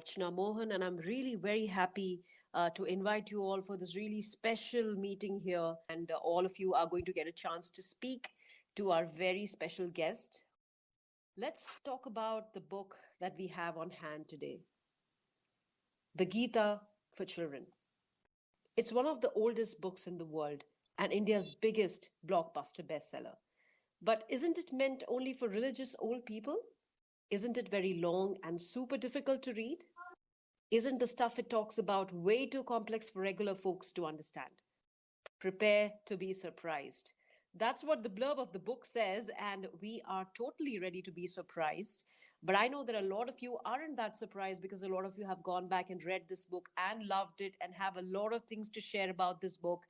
Archana, Mohan, and I'm really very happy to invite you all for this really special meeting here. And all of you are going to get a chance to speak to our very special guest. Let's talk about the book that we have on hand today, the Gita for Children. It's one of the oldest books in the world and India's biggest blockbuster bestseller. But isn't it meant only for religious old people? Isn't it very long and super difficult to read? Isn't the stuff it talks about way too complex for regular folks to understand? Prepare to be surprised. That's what the blurb of the book says, and we are totally ready to be surprised. But I know that a lot of you aren't that surprised because a lot of you have gone back and read this book and loved it and have a lot of things to share about this book.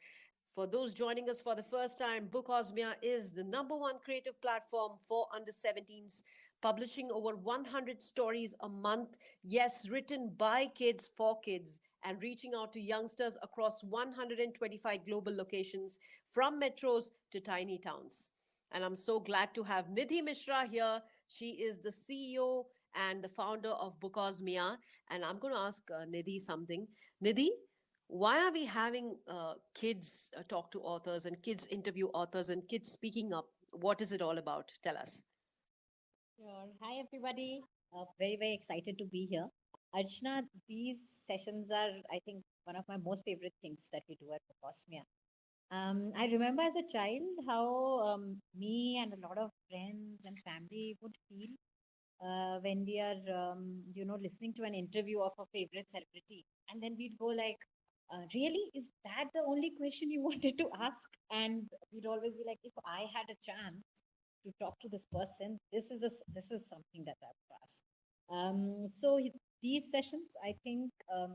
For those joining us for the first time, Bookosmia is the #1 creative platform for under 17s, publishing over 100 stories a month. Yes, written by kids for kids and reaching out to youngsters across 125 global locations, from metros to tiny towns. And I'm so glad to have Nidhi Mishra here. She is the CEO and the founder of Bookosmia. And I'm going to ask Nidhi something. Nidhi, why are we having kids talk to authors and kids interview authors and kids speaking up? What is it all about? Tell us. Sure. Hi, everybody. Very, very excited to be here. Archana, these sessions are, I think, one of my most favorite things that we do at Bookosmia. I remember as a child how me and a lot of friends and family would feel when we are, listening to an interview of a favorite celebrity. And then we'd go like, really, is that the only question you wanted to ask? And we'd always be like, if I had a chance to talk to this person, this is something that I would ask. These sessions, I think,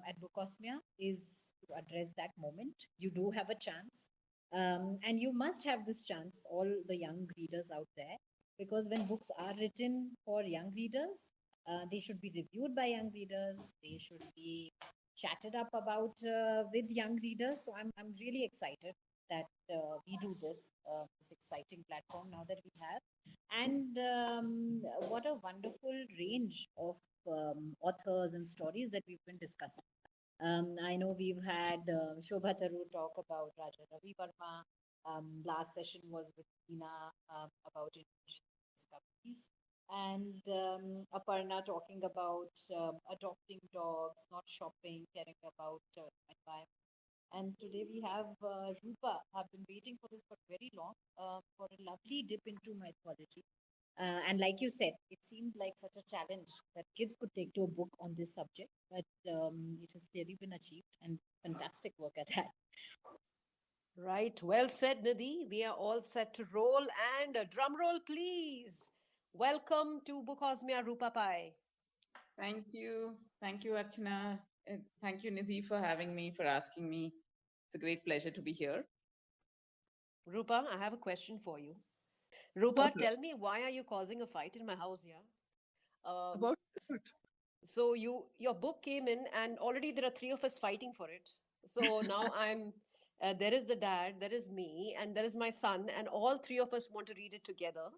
at Bookosmia is to address that moment. You do have a chance, and you must have this chance, all the young readers out there, because when books are written for young readers, they should be reviewed by young readers. They should be chatted up about with young readers. So I'm really excited that we do this exciting platform now that we have. And what a wonderful range of authors and stories that we've been discussing. I know we've had Shobha Tarur talk about Raja Ravi Verma. Last session was with Tina about international discoveries. And Aparna talking about adopting dogs, not shopping, caring about environment. And today we have Roopa. I've been waiting for this for very long, for a lovely dip into mythology. And like you said, it seemed like such a challenge that kids could take to a book on this subject, but it has clearly been achieved, and fantastic work at that. Right. Well said, Nidhi. We are all set to roll. And a drum roll, please. Welcome to Bookosmia, Roopa Pai. Thank you. Thank you, Archana. Thank you, Nidhi, for having me, for asking me. It's a great pleasure to be here. Rupa, I have a question for you. Rupa, tell me, why are you causing a fight in my house here? About So your book came in, and already there are three of us fighting for it. So now I'm there is the dad, there is me, and there is my son, and all three of us want to read it together.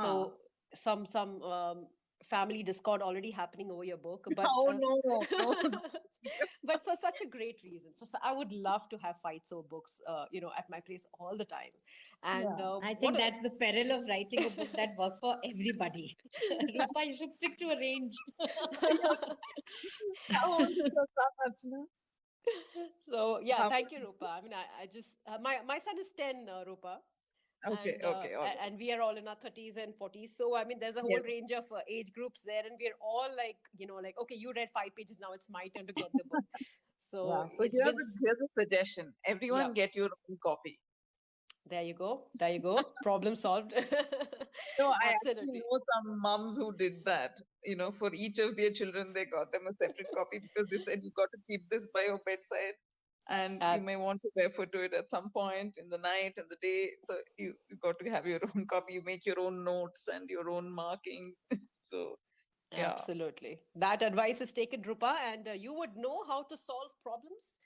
So some family discord already happening over your book, but oh no, no. but for such a great reason. I would love to have fights over books, at my place all the time. And Yeah. I think that's the peril of writing a book that works for everybody. Rupa, you should stick to a range. How old is your son, Archana? So yeah, How thank you, old is Rupa. I mean, I just my son is 10, Rupa, Okay, okay, all right. and we are all in our 30s and 40s. So I mean, there's a whole Yes. range of age groups there, and we're all like, like, okay, you read 5 pages, now it's my turn to get the book. So Yeah. So it's been here's a suggestion. yeah. Everyone get your own copy. There you go. There you go. Problem solved. No, I actually Absolutely. know some mums who did that. For each of their children, they got them a separate copy because they said you got to keep this by your bedside, and Uh, you may want to refer to it at some point in the night and the day. So you got to have your own copy. You make your own notes and your own markings. So yeah. Absolutely. That advice is taken, Rupa, and you would know how to solve problems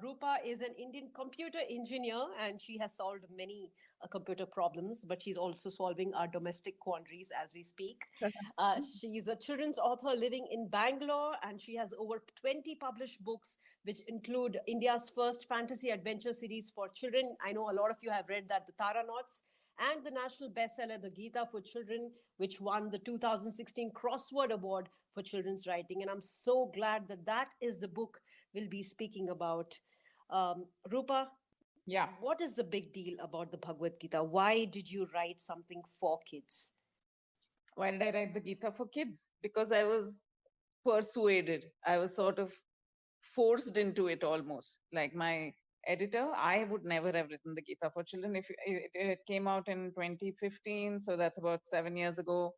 Roopa is an Indian computer engineer and she has solved many computer problems, but she's also solving our domestic quandaries as we speak. She's a children's author living in Bangalore and she has over 20 published books, which include India's first fantasy adventure series for children. I know a lot of you have read that, The Taranauts, and the national bestseller, The Gita for Children, which won the 2016 Crossword Award for children's writing. And I'm so glad that that is the book we'll be speaking about. Rupa, Yeah. what is the big deal about the Bhagavad Gita? Why did you write something for kids? Why did I write the Gita for kids? Because I was persuaded. I was sort of forced into it almost. Like my editor, I would never have written the Gita for children. If it came out in 2015, so that's about 7 years ago.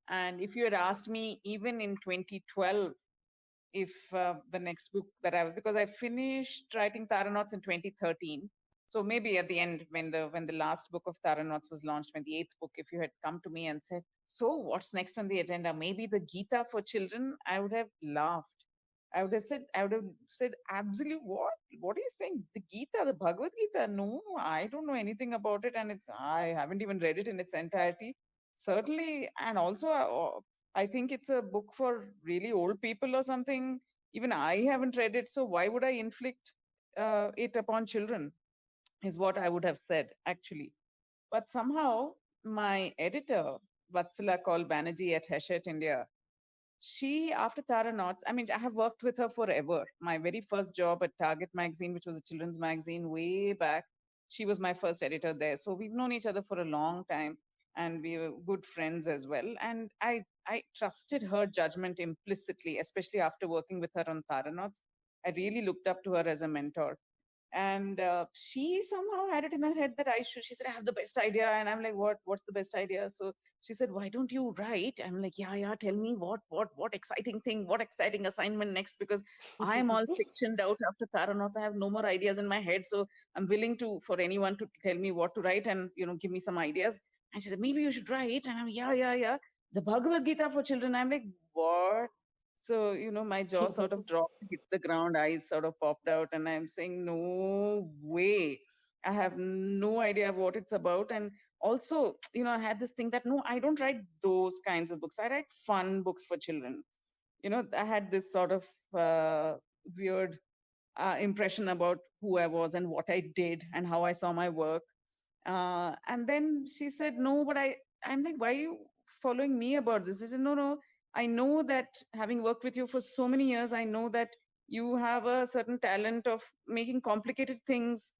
And if you had asked me even in 2012, if the next book that I was, because I finished writing Taranauts in 2013. So maybe at the end, when the last book of Taranauts was launched, when the eighth book, if you had come to me and said, "So what's next on the agenda? Maybe the Gita for children," I would have laughed. I would have said, absolutely, what? What do you think? The Gita, the Bhagavad Gita? No, I don't know anything about it, and I haven't even read it in its entirety. Certainly, and also, I think it's a book for really old people or something. Even I haven't read it, so why would I inflict it upon children? Is what I would have said actually. But somehow, my editor, Vatsala Kaul Banerjee at Hachette India, she, after Tara Knots, I mean, I have worked with her forever. My very first job at Target magazine, which was a children's magazine way back, she was my first editor there. So we've known each other for a long time and we were good friends as well. And I trusted her judgment implicitly, especially after working with her on Tara Knots. I really looked up to her as a mentor. And she somehow had it in her head that I should. She said, "I have the best idea," and I'm like, "What? What's the best idea?" So she said, "Why don't you write?" I'm like, "Yeah, yeah. Tell me what exciting thing, what exciting assignment next?" Because I'm all fictioned out after Taranauts. I have no more ideas in my head, so I'm willing to for anyone to tell me what to write and give me some ideas. And she said, "Maybe you should write," and I'm, "Yeah, yeah, yeah. The Bhagavad Gita for children." I'm like, "What?" So, my jaw sort of dropped, hit the ground, eyes sort of popped out, and I'm saying, no way. I have no idea what it's about. And also, I had this thing that no, I don't write those kinds of books. I write fun books for children. I had this sort of weird impression about who I was and what I did and how I saw my work. And then she said, "No, but I'm like, why are you following me about this?" She said, "No, no, I know that having worked with you for so many years, I know that you have a certain talent of making complicated things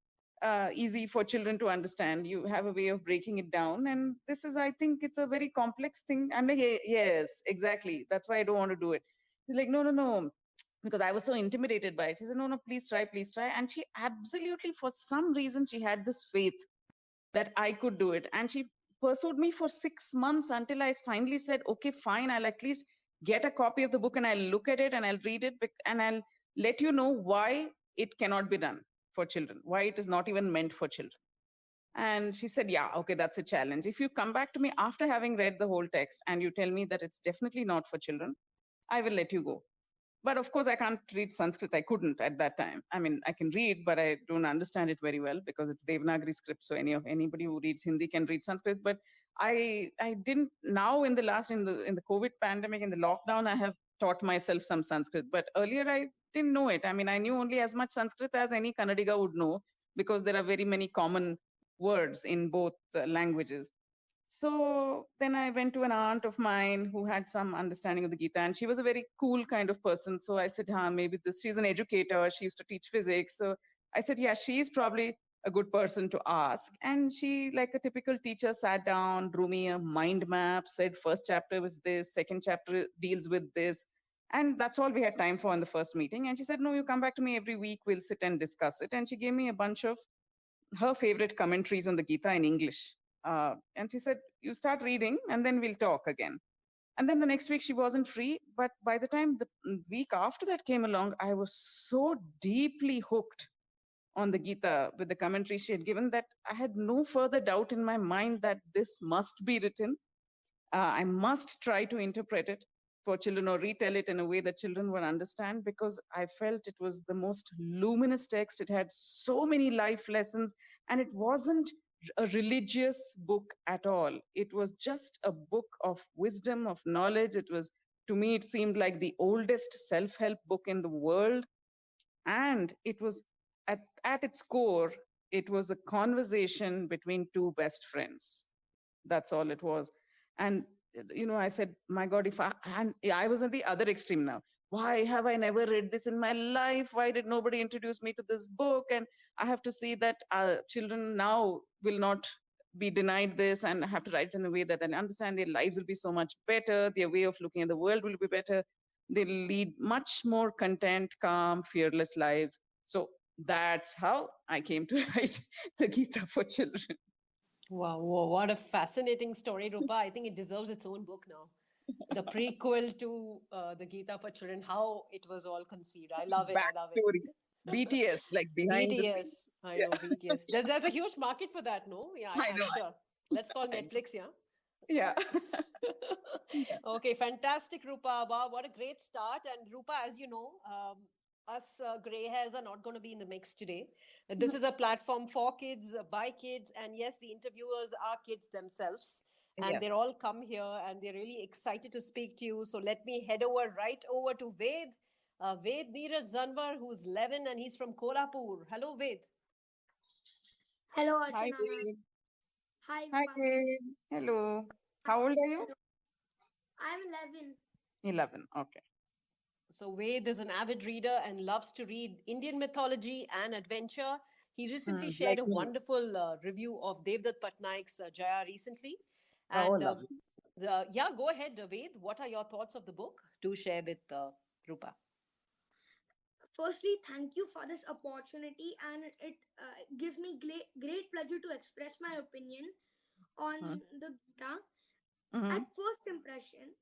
easy for children to understand. You have a way of breaking it down. And this is, I think it's a very complex thing." I'm like, Yes, exactly. That's why I don't want to do it." She's like, "No, no, no." Because I was so intimidated by it. She said, "No, no, please try, please try." And she absolutely, for some reason, she had this faith that I could do it. And she pursued me for 6 months until I finally said, "Okay, fine, I'll at least get a copy of the book and I'll look at it and I'll read it and I'll let you know why it cannot be done for children, why it is not even meant for children." And she said, "Yeah, okay, that's a challenge. If you come back to me after having read the whole text and you tell me that it's definitely not for children, I will let you go." But of course, I can't read Sanskrit. I couldn't at that time. I mean, I can read, but I don't understand it very well because it's Devanagari script. So anybody who reads Hindi can read Sanskrit. But I didn't. Now in the COVID pandemic, in the lockdown, I have taught myself some Sanskrit. But earlier, I didn't know it. I mean, I knew only as much Sanskrit as any Kannadiga would know because there are very many common words in both languages. So then I went to an aunt of mine who had some understanding of the Gita, and she was a very cool kind of person. So I said, maybe this, she's an educator. She used to teach physics. So I said, yeah, she's probably a good person to ask. And she, like a typical teacher, sat down, drew me a mind map, said, first chapter was this, second chapter deals with this. And that's all we had time for in the first meeting. And she said, no, you come back to me every week, we'll sit and discuss it. And she gave me a bunch of her favorite commentaries on the Gita in English. And she said, "You start reading and then we'll talk again." And then the next week she wasn't free. But by the time the week after that came along, I was so deeply hooked on the Gita with the commentary she had given that I had no further doubt in my mind that this must be written. I must try to interpret it. for children or retell it in a way that children would understand, because I felt it was the most luminous text. It had so many life lessons, and it wasn't a religious book at all. It was just a book of wisdom, of knowledge. It was, to me, it seemed like the oldest self help book in the world. And it was, at its core, it was a conversation between two best friends. That's all it was. And I said, my God, if I and I was at the other extreme now. Why have I never read this in my life? Why did nobody introduce me to this book? And I have to see that children now will not be denied this, and I have to write in a way that they understand their lives will be so much better. Their way of looking at the world will be better. They'll lead much more content, calm, fearless lives. So that's how I came to write the Gita for Children. Wow, what a fascinating story, Rupa. I think it deserves its own book now. The prequel to the Gita for Children, how it was all conceived. I love it. I love it. Backstory. BTS, like behind the scenes. BTS. I Yeah, know BTS. There's a huge market for that, no? Yeah, I I'm know. sure. Let's call I know. Netflix, yeah. Yeah. Okay, fantastic, Rupa. Wow, what a great start. And Rupa, as you know, us gray hairs are not going to be in the mix today. This is a platform for kids, by kids, and yes, the interviewers are kids themselves. And Yes. they're all come here and they're really excited to speak to you. So let me head right over to Ved. Ved Neeraj Zanwar, who's 11 and he's from Kolhapur. Hello, Ved. Hello, Hi, Archana ma'am. Dave. Hi, Hi, Rupa. Dave. Hello. Hi. How old are you? Hello. I'm 11. 11. Okay. So Ved is an avid reader and loves to read Indian mythology and adventure. He recently shared Like a me. wonderful review of Devdutt Patnaik's Jaya recently. Oh, And lovely. yeah, go ahead, Ved. What are your thoughts of the book? Do share with Rupa. Firstly, thank you for this opportunity, and it gives me great pleasure to express my opinion on the Gita. Mm-hmm. At first impression,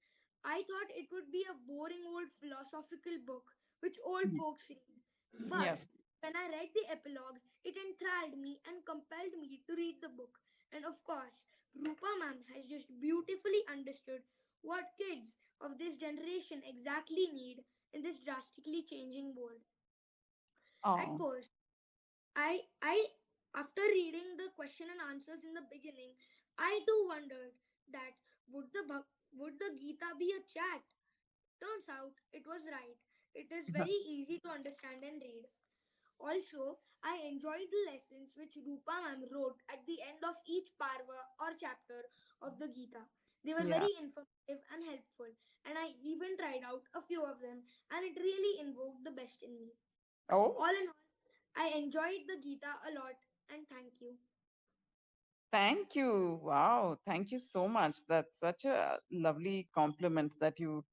I thought it would be a boring old philosophical book which old folks read. But Yes. when I read the epilogue, it enthralled me and compelled me to read the book. And of course, Rupa ma'am has just beautifully understood what kids of this generation exactly need in this drastically changing world. At Oh, first, I after reading the question and answers in the beginning, I too wondered that would the Gita be a chat? Turns out it was right. It is very yes. easy to understand and read. Also, I enjoyed the lessons which Rupa ma'am wrote at the end of each parva or chapter of the Gita. They were Yeah. very informative and helpful, and I even tried out a few of them, and it really invoked the best in me. Oh, All in all, I enjoyed the Gita a lot, and thank you. thank you. Wow. Thank you so much. That's such a lovely compliment that you,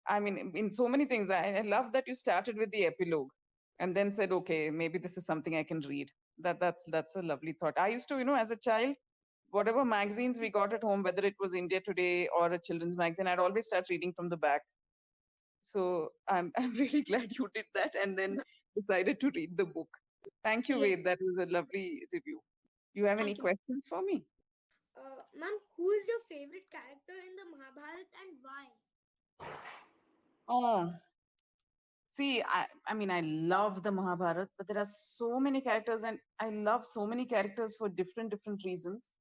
I mean, in so many things. I love that you started with the epilogue and then said, okay, maybe this is something I can read. That's a lovely thought. I used to, as a child, whatever magazines we got at home, whether it was India Today or a children's magazine, I'd always start reading from the back. So I'm I'm really glad you did that and then decided to read the book. Thank you, Yes, Ved. That was a lovely review. You have any thank you. questions for me? Ma'am, who is your favorite character in the Mahabharata and why? Oh, see, I mean, I love the Mahabharat, but there are so many characters, and I love so many characters for different reasons.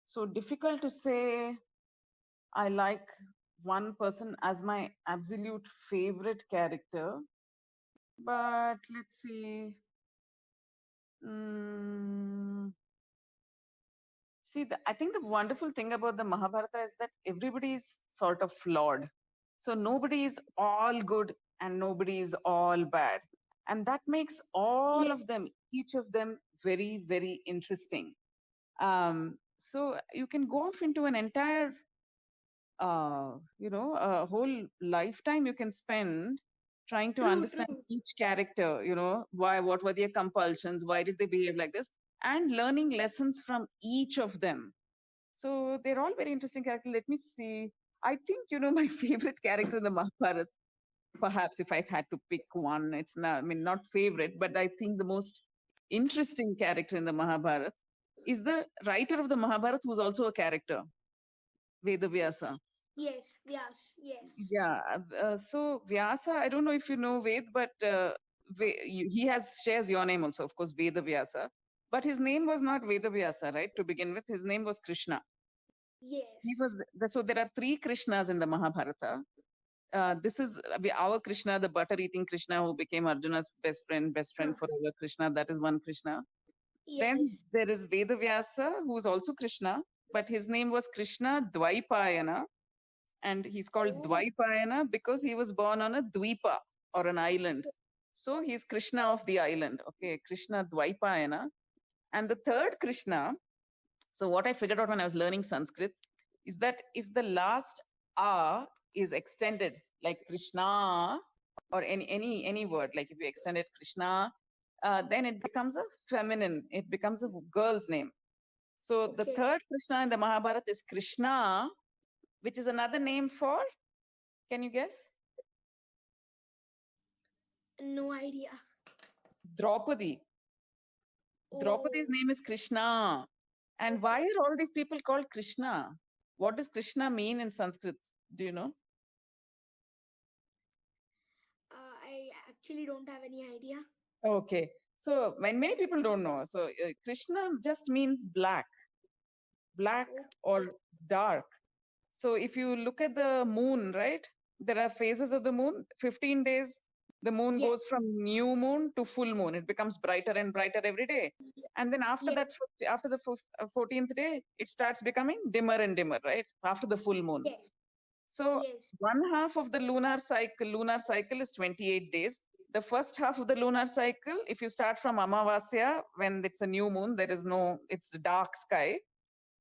So difficult to say I like one person as my absolute favorite character. But let's see. Mm, See, I think the wonderful thing about the Mahabharata is that everybody is sort of flawed. So nobody is all good and nobody is all bad. And that makes all Yes, of them, each of them, very interesting. So you can go off into an entire, a whole lifetime you can spend trying to true, understand true. each character, what were their compulsions, why did they behave like this, and learning lessons from each of them. So they're all very interesting characters. Let me see. I think, my favorite character in the Mahabharata, perhaps if I had to pick one, it's not, I mean, not favorite, but I think the most interesting character in the Mahabharata is the writer of the Mahabharata, who's also a character, Vedavyasa. Yes, Vyas. Yes. Yeah. So Vyasa, I don't know if you know Ved, but he has shares your name also, of course, Veda Vyasa. But his name was not Veda Vyasa, right? To begin with, his name was Krishna. He Yes. was so there are three Krishnas in the Mahabharata. This is our Krishna, the butter-eating Krishna who became Arjuna's best friend Huh. forever. Krishna, that is one Krishna. Then Yes. there is Vedavyasa, who is also Krishna, but his name was Krishna Dvaipayana, and he's called Oh. Dvaipayana because he was born on a Dvipa or an island. So he's Krishna of the island. Okay, Krishna Dvaipayana. And the third Krishna, so what I figured out when I was learning Sanskrit is that if the last a is extended, like Krishna or any word, like if you extend it Krishna, then it becomes a feminine. It becomes a girl's name. So the Okay. third Krishna in the Mahabharata is Krishna, which is another name for. Can you guess? No idea. Draupadi. Draupadi's Oh. name is Krishna. And why Okay. are all these people called Krishna? What does Krishna mean in Sanskrit? Do you know? I actually don't have any idea. Okay. So many people don't know. So Krishna just means black Okay. or dark. So if you look at the moon, right? There are phases of the moon. 15 days, the moon Yes. goes from new moon to full moon. It becomes brighter and brighter every day. And then after Yes. that, after the 14th day, it starts becoming dimmer and dimmer, right? After the full moon. Yes. So Yes. one half of the lunar cycle is 28 days. The first half of the lunar cycle, if you start from Amavasya, when it's a new moon, there is no, it's dark sky.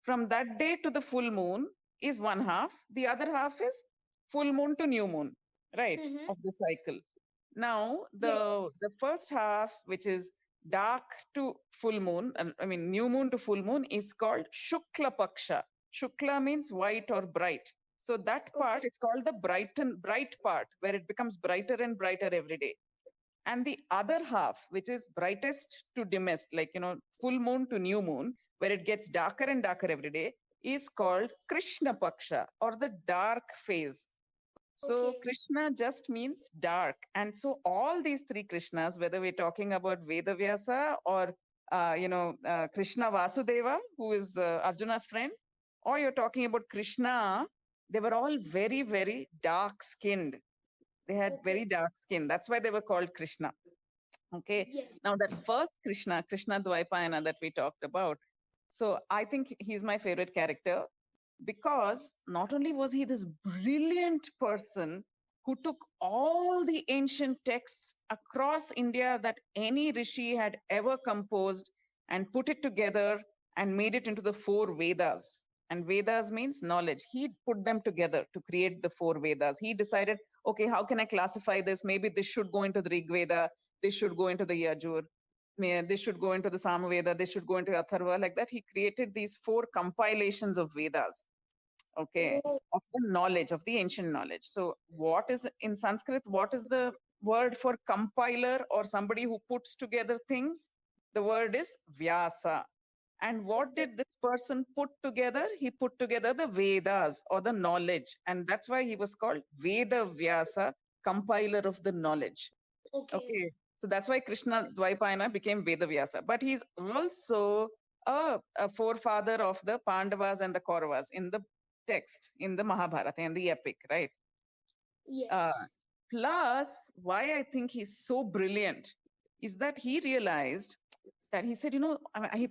From that day to the full moon is one half. The other half is full moon to new moon, right, Mm-hmm. of the cycle. Now, Yes. the first half, which is dark to full moon, I mean new moon to full moon, is called Shukla Paksha. Shukla means white or bright. So that part Okay. is called the bright part, where it becomes brighter and brighter every day. And the other half, which is brightest to dimmest, like full moon to new moon, where it gets darker and darker every day, is called Krishna Paksha, or the dark phase. So Okay. Krishna just means dark. And so all these three Krishnas, whether we're talking about Vedavyasa or Krishna Vasudeva, who is Arjuna's friend, or you're talking about Krishna, they were all very, very dark skinned. They had Okay. very dark skin. That's why they were called Krishna. Okay. Yes. Now that first Krishna, Krishna Dvaipayana that we talked about. So I think he's my favorite character because not only was he this brilliant person who took all the ancient texts across India that any rishi had ever composed and put it together and made it into the four Vedas. And Vedas means knowledge. He put them together to create the four Vedas. He decided, okay, how can I classify this? Maybe this should go into the Rig Veda, this should go into the Yajur, this should go into the Samaveda, this should go into Atharva. Like that, he created these four compilations of Vedas, okay, Oh. of the knowledge, of the ancient knowledge. So what is in Sanskrit, what is the word for compiler or somebody who puts together things? The word is Vyasa. And what Okay. did this person put together? He put together the Vedas or the knowledge. And that's why he was called Veda Vyasa, compiler of the knowledge. Okay. Okay. So that's why Krishna Dvaipayana became Vedavyasa. But he's also a forefather of the Pandavas and the Kauravas in the text, in the Mahabharata and the epic, right? Uh, Yes. Plus, why I think he's so brilliant is that he realized that he said,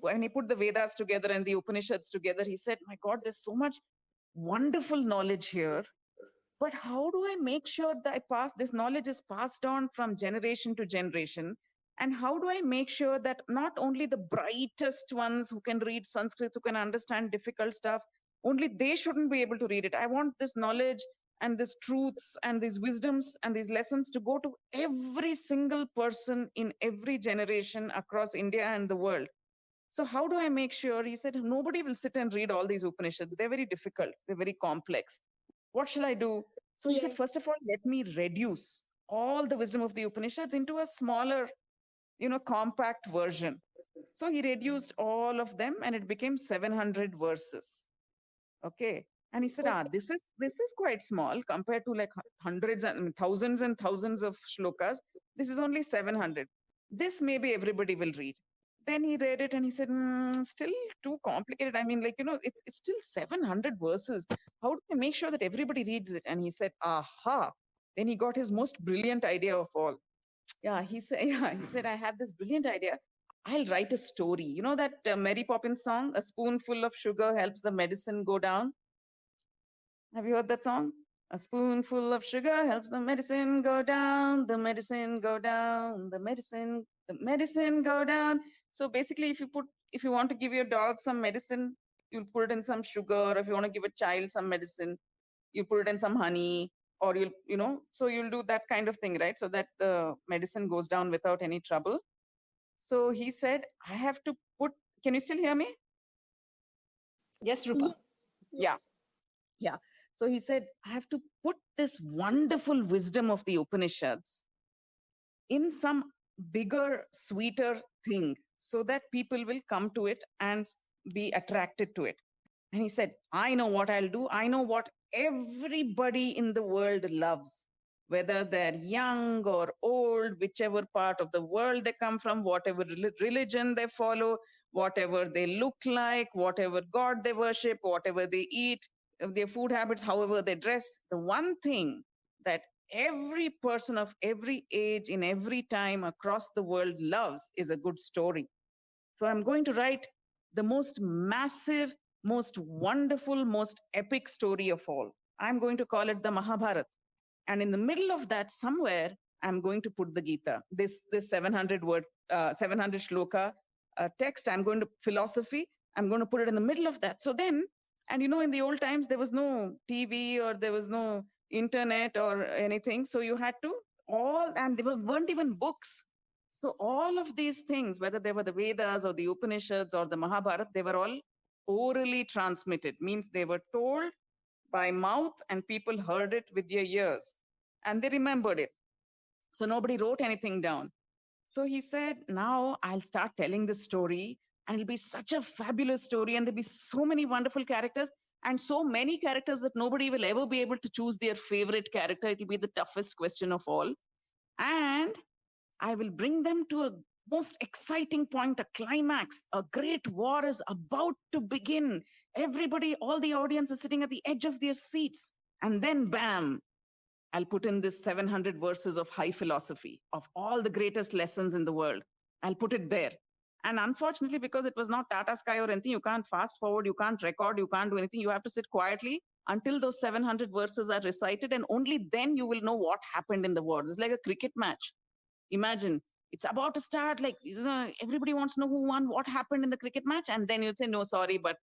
when he put the Vedas together and the Upanishads together, he said, my God, there's so much wonderful knowledge here, but how do I make sure that this knowledge is passed on from generation to generation? And how do I make sure that not only the brightest ones who can read Sanskrit, who can understand difficult stuff, only they shouldn't be able to read it. I want this knowledge and these truths and these wisdoms and these lessons to go to every single person in every generation across India and the world. So how do I make sure? He said, nobody will sit and read all these Upanishads. They're very difficult. They're very complex. What shall I do? So he said, Yes. first of all, let me reduce all the wisdom of the Upanishads into a smaller, compact version. So he reduced all of them and it became 700 verses. Okay. And he said, this is quite small compared to like hundreds and thousands and thousands of shlokas. This is only 700. This maybe everybody will read. Then he read it and he said, still too complicated. I mean, like, it's still 700 verses. How do I make sure that everybody reads it? And he said, aha. Then he got his most brilliant idea of all. Yeah, he said, I have this brilliant idea. I'll write a story. You know that Mary Poppins song, A Spoonful of Sugar Helps the Medicine Go Down? Have you heard that song? A spoonful of sugar helps the medicine go down, the medicine go down, the medicine go down. So basically, if you want to give your dog some medicine, you'll put it in some sugar. Or if you want to give a child some medicine, you put it in some honey, or so you'll do that kind of thing, right? So that the medicine goes down without any trouble. So he said, I have to put, can you still hear me? Yes, Rupa. Yeah. Yeah. So he said, I have to put this wonderful wisdom of the Upanishads in some bigger, sweeter thing so that people will come to it and be attracted to it. And he said, I know what I'll do. I know what everybody in the world loves, whether they're young or old, whichever part of the world they come from, whatever religion they follow, whatever they look like, whatever God they worship, whatever they eat, their food habits, however they dress. The one thing that every person of every age, in every time across the world loves is a good story. So I'm going to write the most massive, most wonderful, most epic story of all. I'm going to call it the Mahabharat. And in the middle of that, somewhere, I'm going to put the Gita, this 700 shloka text. I'm going to philosophy. I'm going to put it in the middle of that. So then, and in the old times, there was no TV or there was no internet or anything. So you had to and there weren't even books. So all of these things, whether they were the Vedas or the Upanishads or the Mahabharata, they were all orally transmitted, means they were told by mouth and people heard it with their ears and they remembered it. So nobody wrote anything down. So he said, now I'll start telling this story and it'll be such a fabulous story and there'll be so many wonderful characters and so many characters that nobody will ever be able to choose their favorite character. It'll be the toughest question of all. And I will bring them to a most exciting point, a climax. A great war is about to begin. Everybody, all the audience is sitting at the edge of their seats. And then, bam, I'll put in this 700 verses of high philosophy, of all the greatest lessons in the world. I'll put it there. And unfortunately, because it was not Tata Sky or anything, you can't fast forward, you can't record, you can't do anything. You have to sit quietly until those 700 verses are recited. And only then you will know what happened in the war. It's like a cricket match. Imagine it's about to start, like, everybody wants to know who won, what happened in the cricket match. And then you'll say, no, sorry, but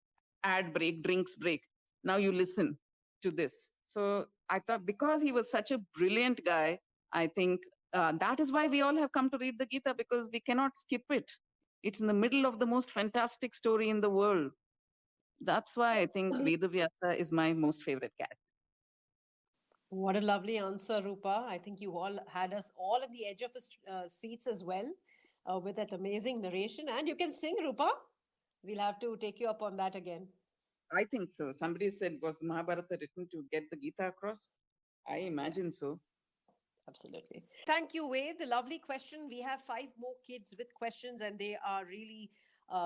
ad break, drinks break. Now you listen to this. So I thought because he was such a brilliant guy, I think that is why we all have come to read the Gita, because we cannot skip it. It's in the middle of the most fantastic story in the world. That's why I think Vedavyasa is my most favorite character. What a lovely answer, Rupa. I think you all had us all at the edge of our seats as well with that amazing narration. And you can sing, Rupa. We'll have to take you up on that again. I think so. Somebody said, was the Mahabharata written to get the Gita across? I imagine so. Absolutely. Thank you, Wade. The lovely question. We have 5 more kids with questions, and they are really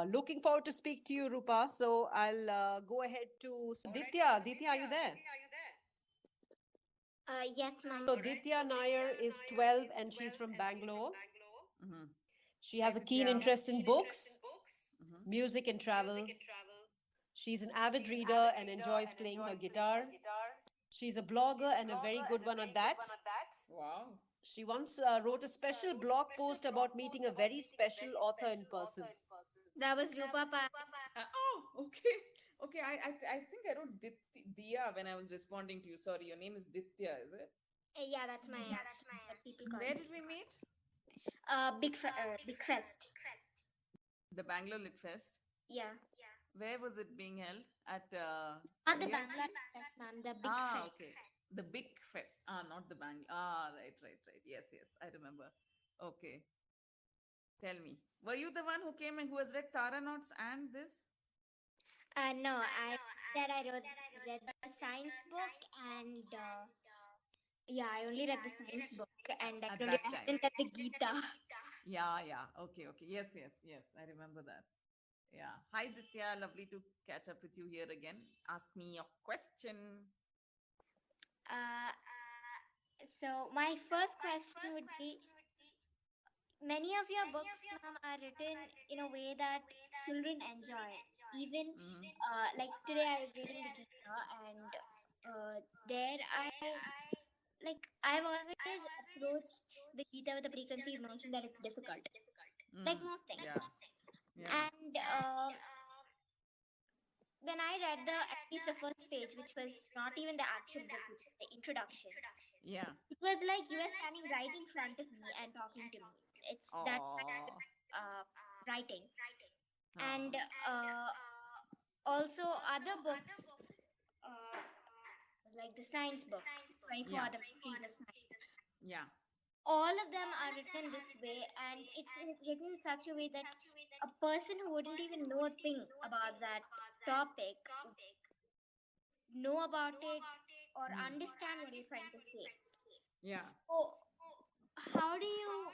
looking forward to speak to you, Rupa. So I'll go ahead to Ditya. Ditya, are you there? Yes, ma'am. So Ditya Nair is 12 and she's from Bangalore. Mhm. She has Hi, a keen Ditya. interest in books, Mhm. music, and travel. She's an avid reader and enjoys playing her guitar. She's a blogger and a very good one at that. Wow. She once wrote a special blog post about meeting a very special author in person. That was Roopa Pai. Okay. Okay, I think I wrote Dia when I was responding to you. Sorry, your name is Ditya, is it? Yeah, that's my what people call Where me. did we meet? Big fest. The Bangalore Lit Fest. Yeah, Where was it being held? At not the BFC? Bangla fest, ma'am. The big fest. Okay. The big fest. Not the Bang. Right. Yes, I remember. Okay. Tell me. Were you the one who came and who has read Tara Knots and this? No, I That I read the science book and yeah, I only read the science book and I At told you that I time. haven't read the Gita. Yeah, yeah. Okay, okay. Yes, yes, yes. I remember that. Yeah. Hi, Ditya. Lovely to catch up with you here again. Ask me your question. Uh, so my first question would be, many of your books, ma'am, are written in a way that children enjoy. Even Mhm. like today, I was reading the Gita, and there I've always approached the Gita with a preconceived notion that it's difficult, like Mm. most things. Yeah. Yeah. And when I read the at least the first page, which was not even the actual book, which was the introduction, Yeah. it was like you were standing right in front of me and talking to me. It's that kind Oh. of writing. Ah. And also other books, uh, like the science book, 24 Yeah. Other Mysteries of Science, Yeah. all of them are written in this way, and it's written in such a way that a person who wouldn't even know a thing about that topic would know about it or Mm. understand what you're trying to say. Yeah. So how do you,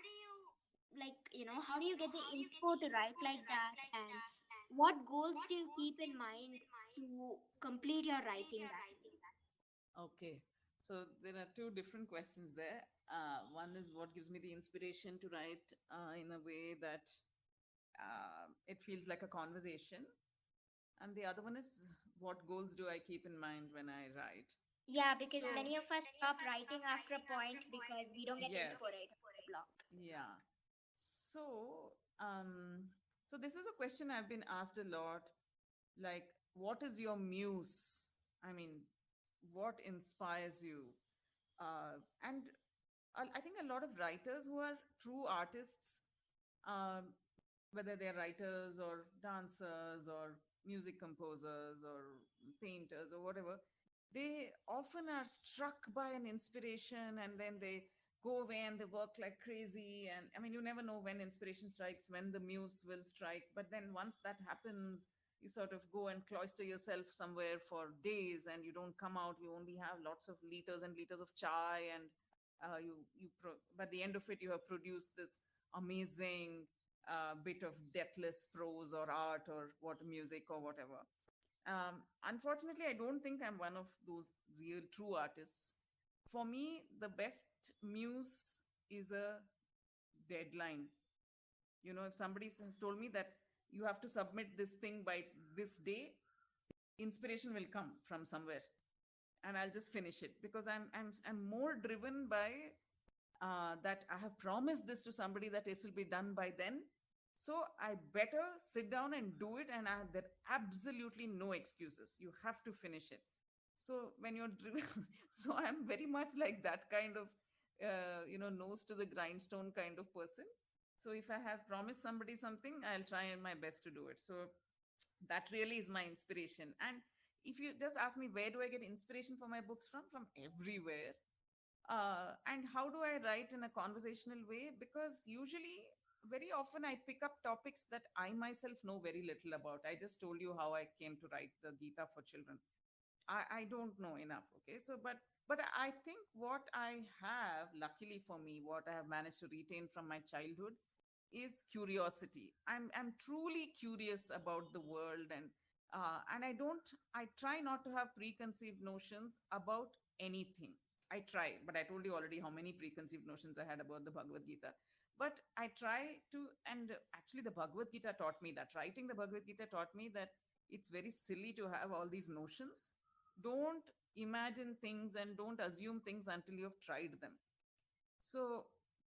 how do you get the inspo to write like that, and what goals do you keep in mind to complete your writing that way? Okay. So there are two different questions there. One is what gives me the inspiration to write in a way that it feels like a conversation. And the other one is what goals do I keep in mind when I write? Yeah, because So, many of us stop writing after a point because we don't get yes. inspired the block. Yeah. So, so this is a question I've been asked a lot. Like, what is your muse? I mean, what inspires you? And I think a lot of writers who are true artists, um, whether they're writers or dancers or music composers or painters or whatever, they often are struck by an inspiration and then they go away and they work like crazy. And I mean, you never know when inspiration strikes, when the muse will strike. But then once that happens, you sort of go and cloister yourself somewhere for days and you don't come out. You only have lots of liters and liters of chai, and by the end of it, you have produced this amazing bit of deathless prose or art or what music or whatever. Unfortunately, I don't think I'm one of those real true artists. For me, the best muse is a deadline. You know, if somebody has told me that you have to submit this thing by this day, inspiration will come from somewhere, and I'll just finish it because I'm more driven by that I have promised this to somebody that this will be done by then. So I better sit down and do it, and there absolutely no excuses. You have to finish it. So when you're driven, so I'm very much like that kind of, nose to the grindstone kind of person. So if I have promised somebody something, I'll try my best to do it. So that really is my inspiration. And if you just ask me where do I get inspiration for my books from everywhere. And how do I write in a conversational way? Because usually, very often, I pick up topics that I myself know very little about. I just told you how I came to write the Gita for Children. I don't know enough. Okay, so but I think what I have, luckily for me, what I have managed to retain from my childhood is curiosity. I'm truly curious about the world, and I try not to have preconceived notions about anything. I try, but I told you already how many preconceived notions I had about the Bhagavad Gita. But I try to, and actually, the Bhagavad Gita taught me that. Writing the Bhagavad Gita taught me that it's very silly to have all these notions. Don't imagine things and don't assume things until you've tried them. So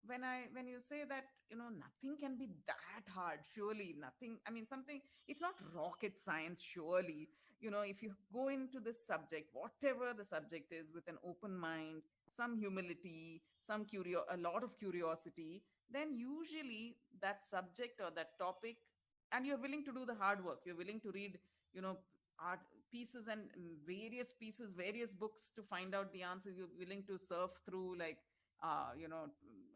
when you say that, nothing can be that hard, surely nothing, I mean, something, it's not rocket science, surely. If you go into this subject, whatever the subject is, with an open mind, some humility, a lot of curiosity, then usually that subject or that topic, and you're willing to do the hard work, you're willing to read, you know art pieces and various pieces, various books to find out the answer. You're willing to surf through, like, uh, you know,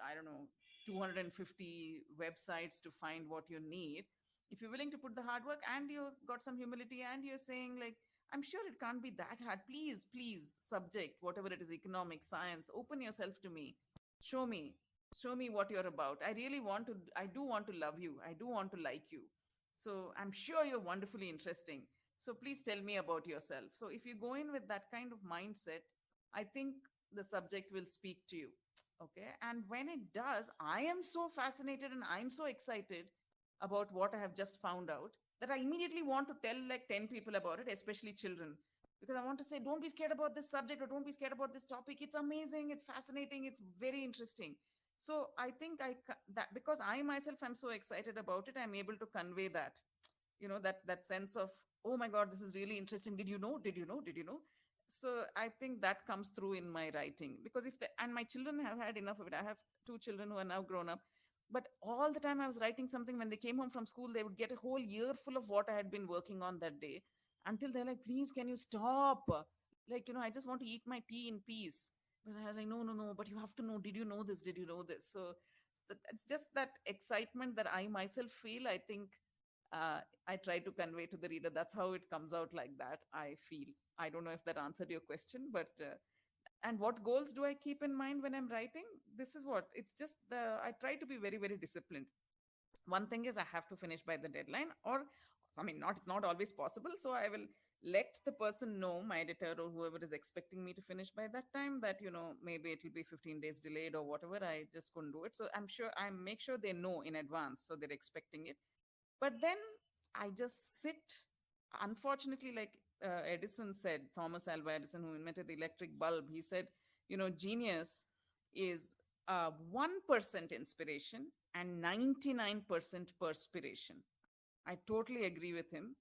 I don't know, 250 websites to find what you need. If you're willing to put the hard work and you've got some humility and you're saying, like, I'm sure it can't be that hard. Please, please, subject, whatever it is, economics, science, open yourself to me. Show me. Show me what you're about. I do want to love you. I do want to like you. So I'm sure you're wonderfully interesting. So please tell me about yourself. So if you go in with that kind of mindset, I think the subject will speak to you. Okay. And when it does, I am so fascinated and I'm so excited about what I have just found out that I immediately want to tell like 10 people about it, especially children. Because I want to say, don't be scared about this subject or don't be scared about this topic. It's amazing, it's fascinating, it's very interesting. So I think that because I myself am so excited about it, I'm able to convey that, that sense of, oh my God, this is really interesting. Did you know? Did you know? Did you know? So I think that comes through in my writing because and my children have had enough of it. I have two children who are now grown up, but all the time I was writing something, when they came home from school, they would get a whole year full of what I had been working on that day, until they're like, please, can you stop? Like, I just want to eat my tea in peace. But I was like, no, no, no, but you have to know. Did you know this? Did you know this? So it's just that excitement that I myself feel. I think I try to convey to the reader. That's how it comes out, like that, I feel. I don't know if that answered your question, but and what goals do I keep in mind when I'm writing? This is what it's just I try to be very, very disciplined. One thing is I have to finish by the deadline, or I mean, not it's not always possible. So I will let the person know, my editor or whoever is expecting me to finish by that time, that maybe it will be 15 days delayed or whatever. I just couldn't do it. So I make sure they know in advance, so they're expecting it. But then I just sit. Unfortunately, like Edison said, Thomas Alva Edison, who invented the electric bulb, he said, genius is 1% inspiration and 99% perspiration. I totally agree with him.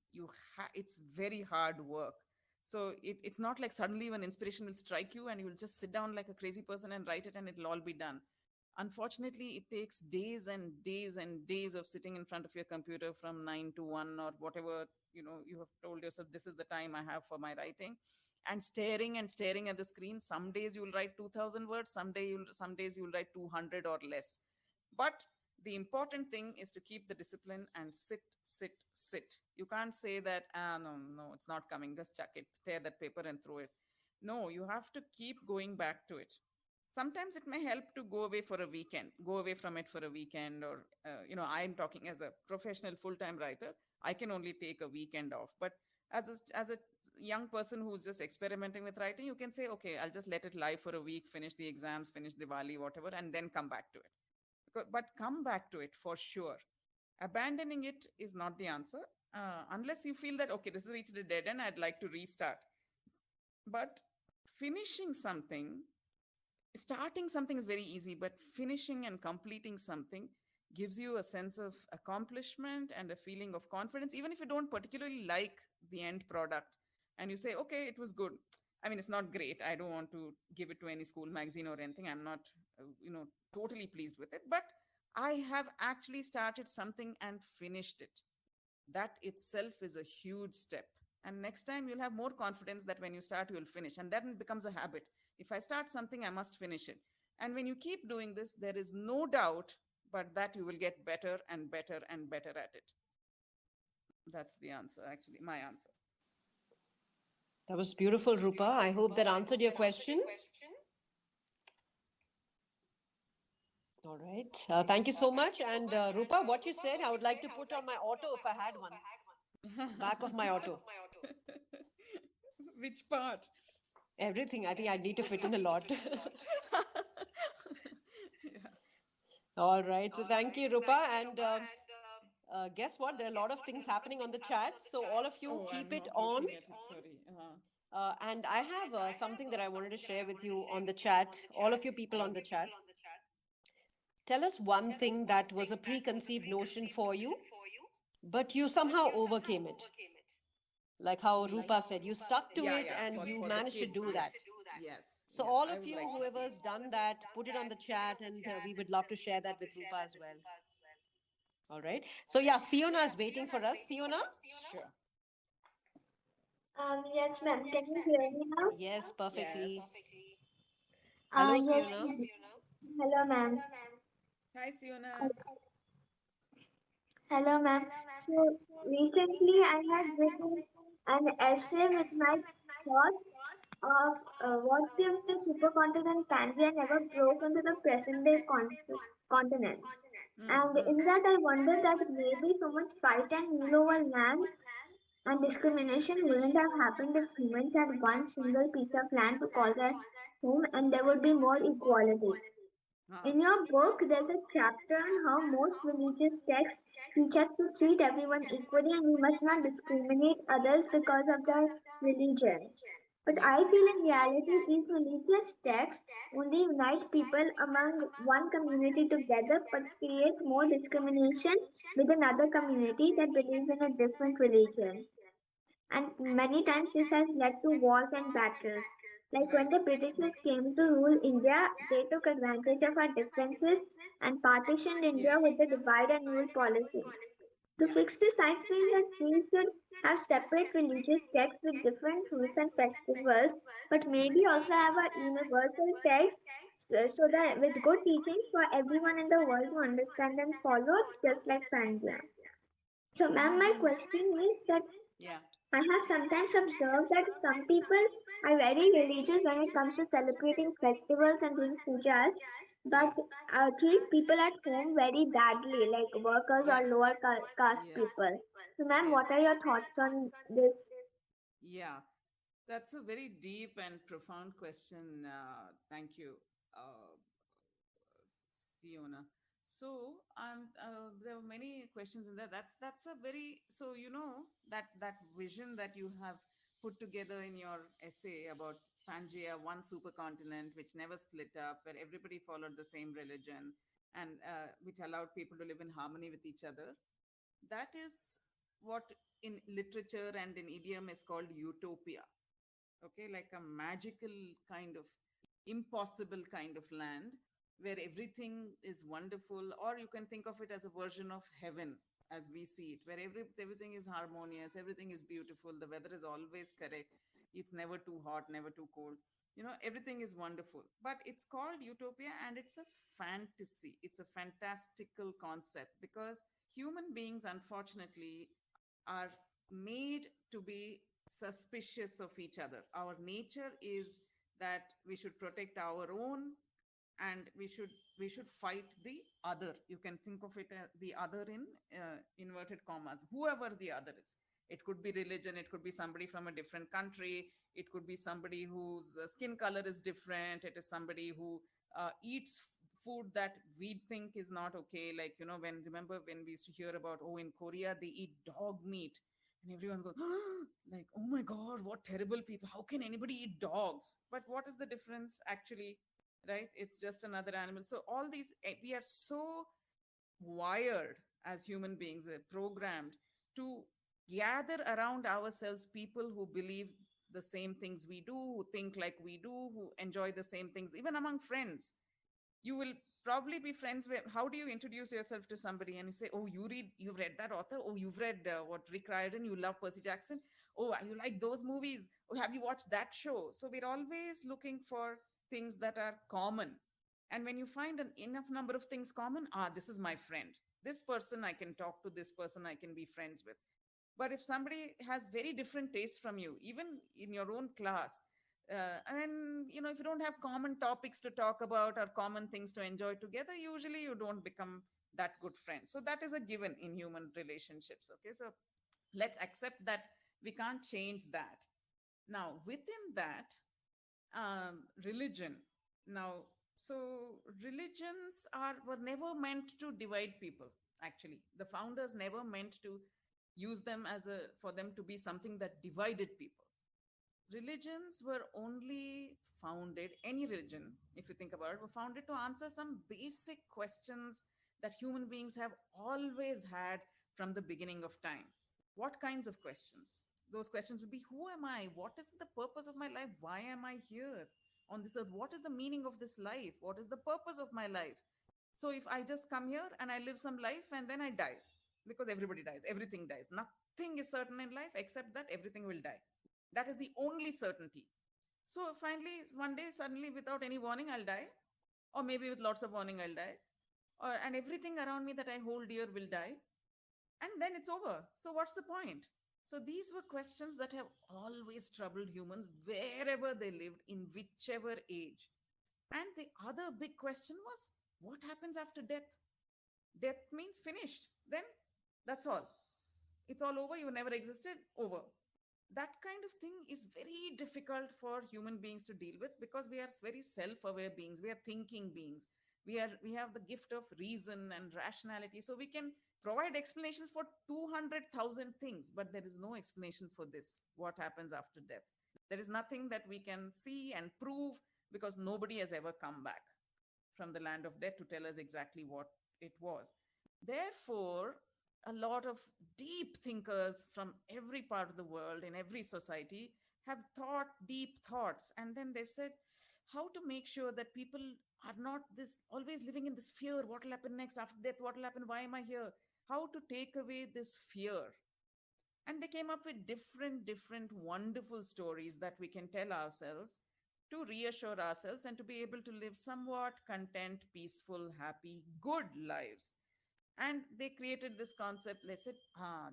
It's very hard work. So it's not like suddenly when inspiration will strike you and you'll just sit down like a crazy person and write it and it'll all be done. Unfortunately, it takes days and days and days of sitting in front of your computer from 9 to 1 or whatever, you have told yourself, this is the time I have for my writing, and staring at the screen. Some days you'll write 2,000 words, some days you'll write 200 or less. But the important thing is to keep the discipline and sit, sit, sit. You can't say that, no, no, it's not coming, just chuck it, tear that paper and throw it. No, you have to keep going back to it. Sometimes it may help to go away for a weekend, go away from it for a weekend, or I'm talking as a professional full-time writer, I can only take a weekend off. But as a young person who's just experimenting with writing, you can say, okay, I'll just let it lie for a week, finish the exams, finish Diwali, whatever, and then come back to it. But come back to it for sure. Abandoning it is not the answer, unless you feel that, okay, this has reached a dead end, I'd like to restart. But finishing something, starting something is very easy, but finishing and completing something gives you a sense of accomplishment and a feeling of confidence, even if you don't particularly like the end product and you say, okay, it was good. I mean, it's not great. I don't want to give it to any school magazine or anything. I'm not, totally pleased with it, but I have actually started something and finished it. That itself is a huge step. And next time you'll have more confidence that when you start, you'll finish. And then it becomes a habit. If I start something, I must finish it. And when you keep doing this, there is no doubt but that you will get better and better and better at it. That's the answer, actually, my answer. That was beautiful, Roopa. I hope that answered your question. All right. Thank you so much. And Roopa, what you said, I would like to put on my auto if I had one. Back of my auto. Which part? Everything. I think I need to fit in a lot. All right. So thank you, Roopa. And guess what? There are a lot of things happening on the chat. So all of you keep it on. Sorry. And I have something that I wanted to share with you on the chat. All of you people on the chat. Tell us one thing that was a preconceived notion for you, but you somehow overcame it. Like how Roopa said, you stuck to it and you managed to do that. Yes. So all of you, whoever's done that, put it on the chat, and we would love to share that with Roopa as well. All right. So yeah, Siona is waiting for us. Siona? Sure. Yes, ma'am. Can you hear me now? Yes, perfectly. Yes. Hello, Yes, Siona. ma'am. Hello, ma'am. Hi, Siona. Hello, ma'am. So recently, I had written an essay with my thoughts of what if the supercontinent Pangaea never broke into the present day continents. And in that, I wonder that maybe so much fight and rule over land and discrimination wouldn't have happened if humans had one single piece of land to call their home and there would be more equality. Ah. In your book, there's a chapter on how most religious texts teach us to treat everyone equally and we must not discriminate others because of their religion. But Yeah. I feel in reality, these religious texts only unite people among one community together but create more discrimination with another community that believes in a different religion. And many times this has led to wars and battles. Like when Right. the Britishers came to rule India, they took advantage of our differences and partitioned India Yes. with the divide and rule policy. To Yeah. fix this, I feel that we should have separate religious texts with different rules and festivals, but maybe also have a universal text so that with good teachings for everyone in the world to understand and follow, just like Pangea. So, ma'am, my question is that Yeah. I have sometimes observed that some people are very religious when it comes to celebrating festivals and doing pujas, Yeah. but treat people at home very badly, like workers or lower Yes. caste Yes. people. So, ma'am, what Yes. are your thoughts on this? Yeah. That's a very deep and profound question. Thank you, uh, Siona. So, there are many questions in there. That's a very, so that vision that you have put together in your essay about Pangea, one supercontinent which never split up, where everybody followed the same religion, and which allowed people to live in harmony with each other. That is what in literature and in idiom is called utopia. Okay, like a magical kind of impossible kind of land where everything is wonderful, or you can think of it as a version of heaven as we see it, where everything is harmonious, everything is beautiful, the weather is always correct, it's never too hot, never too cold, everything is wonderful. But it's called utopia, and it's a fantasy, it's a fantastical concept, because human beings unfortunately are made to be suspicious of each other. Our nature is that we should protect our own, and we should fight the other. You can think of it as the other in inverted commas, whoever the other is. It could be religion, it could be somebody from a different country, it could be somebody whose skin color is different, it is somebody who eats food that we think is not okay. Like, when remember when we used to hear about, oh, in Korea they eat dog meat, and everyone's going like, oh my god, what terrible people, how can anybody eat dogs? But what is the difference actually, right? It's just another animal. So all these, we are so wired as human beings, programmed to gather around ourselves people who believe the same things we do, who think like we do, who enjoy the same things, even among friends. You will probably be friends with, how do you introduce yourself to somebody and you say, oh, you've read that author, oh, you've read what, Rick Riordan, you love Percy Jackson, oh, you like those movies, oh, have you watched that show? So we're always looking for things that are common. And when you find an enough number of things common, this is my friend, this person I can talk to, this person I can be friends with. But if somebody has very different tastes from you, even in your own class, and if you don't have common topics to talk about or common things to enjoy together, usually you don't become that good friends. So that is a given in human relationships. Okay, so let's accept that we can't change that. Now, within that, religion. Now, so religions were never meant to divide people. Actually, the founders never meant to use them for them to be something that divided people. Religions were only founded, any religion, if you think about it, were founded to answer some basic questions that human beings have always had from the beginning of time. What kinds of questions? Those questions would be, who am I? What is the purpose of my life? Why am I here on this earth? What is the meaning of this life? What is the purpose of my life? So if I just come here and I live some life and then I die, because everybody dies, everything dies. Nothing is certain in life except that everything will die. That is the only certainty. So finally, one day, suddenly, without any warning, I'll die. Or maybe with lots of warning, I'll die. And everything around me that I hold dear will die. And then it's over. So what's the point? So these were questions that have always troubled humans wherever they lived, in whichever age. And the other big question was, what happens after death? Death means finished. Then that's all. It's all over. You never existed. Over. That kind of thing is very difficult for human beings to deal with because we are very self-aware beings. We are thinking beings. We have the gift of reason and rationality. So we can provide explanations for 200,000 things, but there is no explanation for this. What happens after death? There is nothing that we can see and prove because nobody has ever come back from the land of death to tell us exactly what it was. Therefore, a lot of deep thinkers from every part of the world, in every society, have thought deep thoughts. And then they've said, how to make sure that people are not this always living in this fear. What will happen next after death? What will happen? Why am I here? How to take away this fear? And they came up with different wonderful stories that we can tell ourselves to reassure ourselves and to be able to live somewhat content, peaceful, happy, good lives. And they created this concept. They said,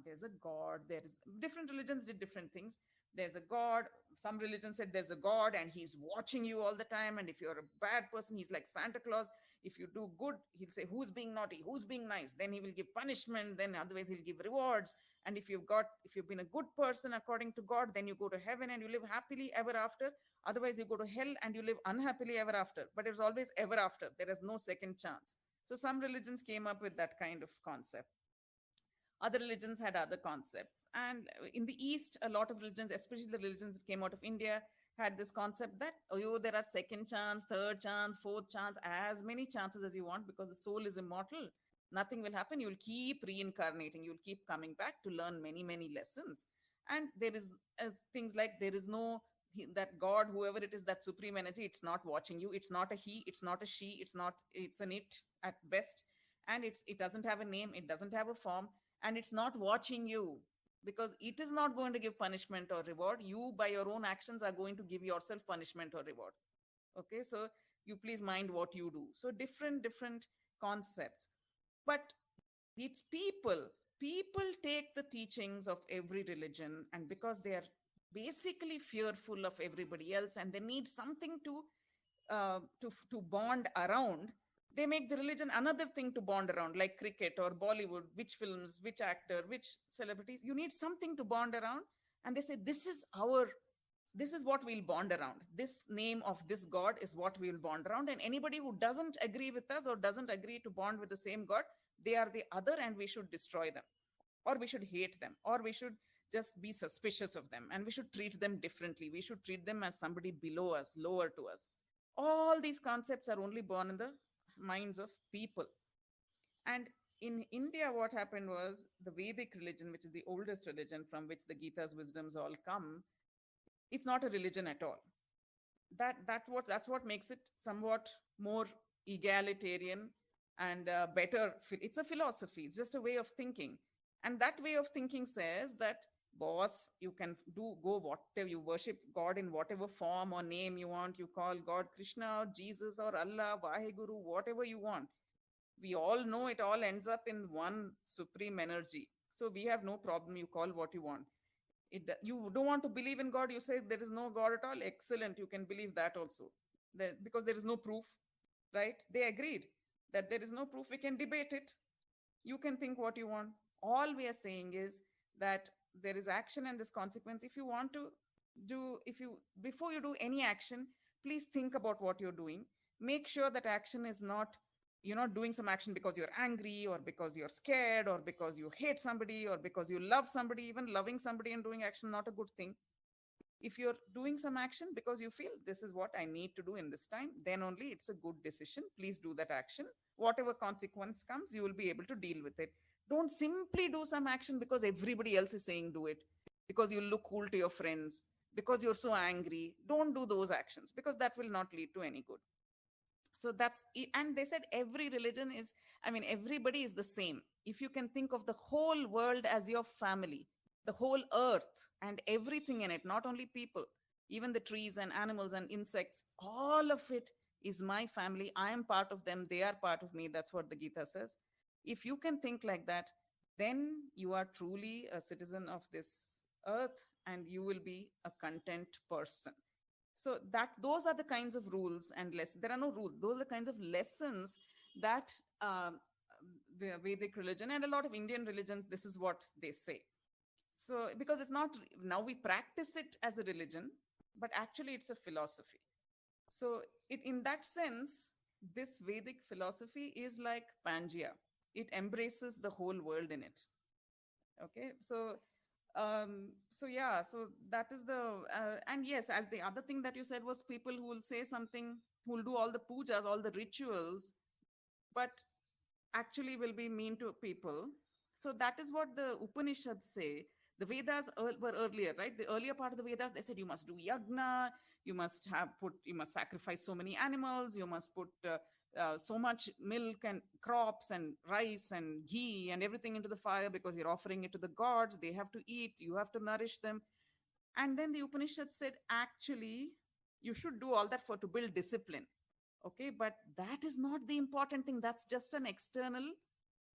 there's a God. There is different religions did different things. There's a God. Some religions said there's a God and he's watching you all the time. And if you're a bad person, he's like Santa Claus. If you do good, he'll say, who's being naughty? Who's being nice? Then he will give punishment. Then otherwise he'll give rewards. And if you've been a good person according to God, then you go to heaven and you live happily ever after. Otherwise you go to hell and you live unhappily ever after. But it's always ever after. There is no second chance. So some religions came up with that kind of concept. Other religions had other concepts. And in the East, a lot of religions, especially the religions that came out of India, had this concept that, oh, there are second chance, third chance, fourth chance, as many chances as you want because the soul is immortal. Nothing will happen. You'll keep reincarnating. You'll keep coming back to learn many lessons. And there is things like there is no that God, whoever it is, that supreme energy, it's not watching you. It's not a he, it's not a she, it's an it at best. And it doesn't have a name, it doesn't have a form, and it's not watching you because it is not going to give punishment or reward. You, by your own actions, are going to give yourself punishment or reward. Okay, so you please mind what you do. So different concepts. But it's people take the teachings of every religion, and because they are basically fearful of everybody else and they need something to bond around, they make the religion another thing to bond around, like cricket or Bollywood, which films, which actor, which celebrities. You need something to bond around, and they say this is what we'll bond around. This name of this God is what we'll bond around. And anybody who doesn't agree with us or doesn't agree to bond with the same God, they are the other and we should destroy them, or we should hate them, or we should just be suspicious of them, and we should treat them differently. We should treat them as somebody below us, lower to us. All these concepts are only born in the minds of people. And in India, what happened was the Vedic religion, which is the oldest religion from which the Gita's wisdoms all come, it's not a religion at all. That's what makes it somewhat more egalitarian and better. It's a philosophy. It's just a way of thinking. And that way of thinking says that, boss, you can go whatever, you worship God in whatever form or name you want. You call God Krishna or Jesus or Allah, Vaheguru, whatever you want. We all know it all ends up in one supreme energy. So we have no problem. You call what you want. You don't want to believe in God. You say there is no God at all. Excellent. You can believe that also. Because there is no proof, right? They agreed that there is no proof. We can debate it. You can think what you want. All we are saying is that there is action and this consequence. If you want to before you do any action, please think about what you're doing. Make sure that action is not, you're not doing some action because you're angry or because you're scared or because you hate somebody or because you love somebody. Even loving somebody and doing action, not a good thing. If you're doing some action because you feel this is what I need to do in this time, then only it's a good decision. Please do that action. Whatever consequence comes, you will be able to deal with it. Don't simply do some action because everybody else is saying do it, because you look cool to your friends, because you're so angry. Don't do those actions because that will not lead to any good. So and they said every religion is, everybody is the same. If you can think of the whole world as your family, the whole earth and everything in it, not only people, even the trees and animals and insects, all of it is my family. I am part of them. They are part of me. That's what the Gita says. If you can think like that, then you are truly a citizen of this earth, and you will be a content person. So that those are the kinds of rules and lessons. There are no rules. Those are the kinds of lessons that the Vedic religion and a lot of Indian religions, this is what they say. So because it's not, now we practice it as a religion, but actually it's a philosophy. So in that sense, this Vedic philosophy is like Pangea. It embraces the whole world in it. Okay, so yeah, so that is the and yes, as the other thing that you said was people who will say something, who will do all the pujas, all the rituals, but actually will be mean to people. So that is what the Upanishads say. The Vedas were earlier, right? The earlier part of the Vedas, they said you must do yagna, you must sacrifice so many animals, you must put so much milk and crops and rice and ghee and everything into the fire because you're offering it to the gods. They have to eat, you have to nourish them. And then the Upanishad said, actually, you should do all that for to build discipline. Okay, but that is not the important thing. That's just an external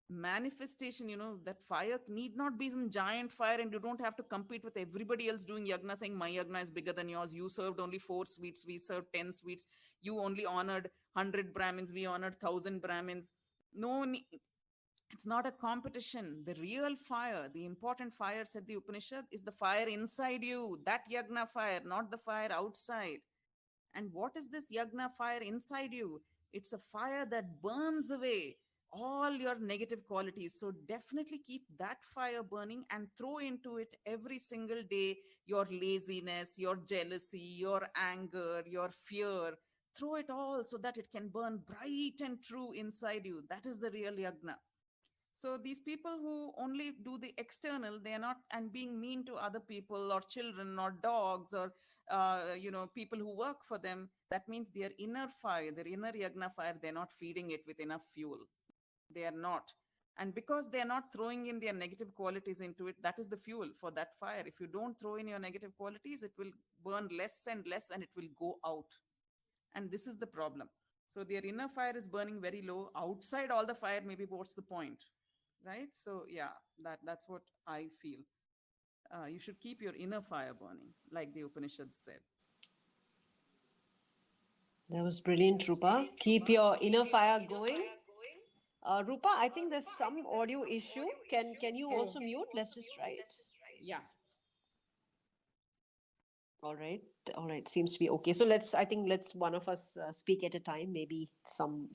manifestation. That fire need not be some giant fire, and you don't have to compete with everybody else doing yagna, saying my yagna is bigger than yours. You served only 4 sweets, we served 10 sweets. You only honored 100 Brahmins, we honored 1,000 Brahmins. No, it's not a competition. The real fire, the important fire, said the Upanishad, is the fire inside you. That yagna fire, not the fire outside. And what is this yagna fire inside you? It's a fire that burns away all your negative qualities. So definitely keep that fire burning and throw into it every single day your laziness, your jealousy, your anger, your fear. Throw it all so that it can burn bright and true inside you. That is the real yagna. So these people who only do the external, they are not, and being mean to other people or children or dogs or people who work for them, that means their inner fire, their inner yagna fire, they're not feeding it with enough fuel. They are not. And because they are not throwing in their negative qualities into it, that is the fuel for that fire. If you don't throw in your negative qualities, it will burn less and less and it will go out. And this is the problem. So their inner fire is burning very low. Outside all the fire, maybe what's the point? Right? So yeah, that's what I feel. You should keep your inner fire burning, like the Upanishads said. That was brilliant, Rupa. Keep your inner fire going. Rupa, I think there's some audio issue. Can you also mute? Let's just try it. Yeah. All right. Seems to be okay. So let's one of us speak at a time. Maybe some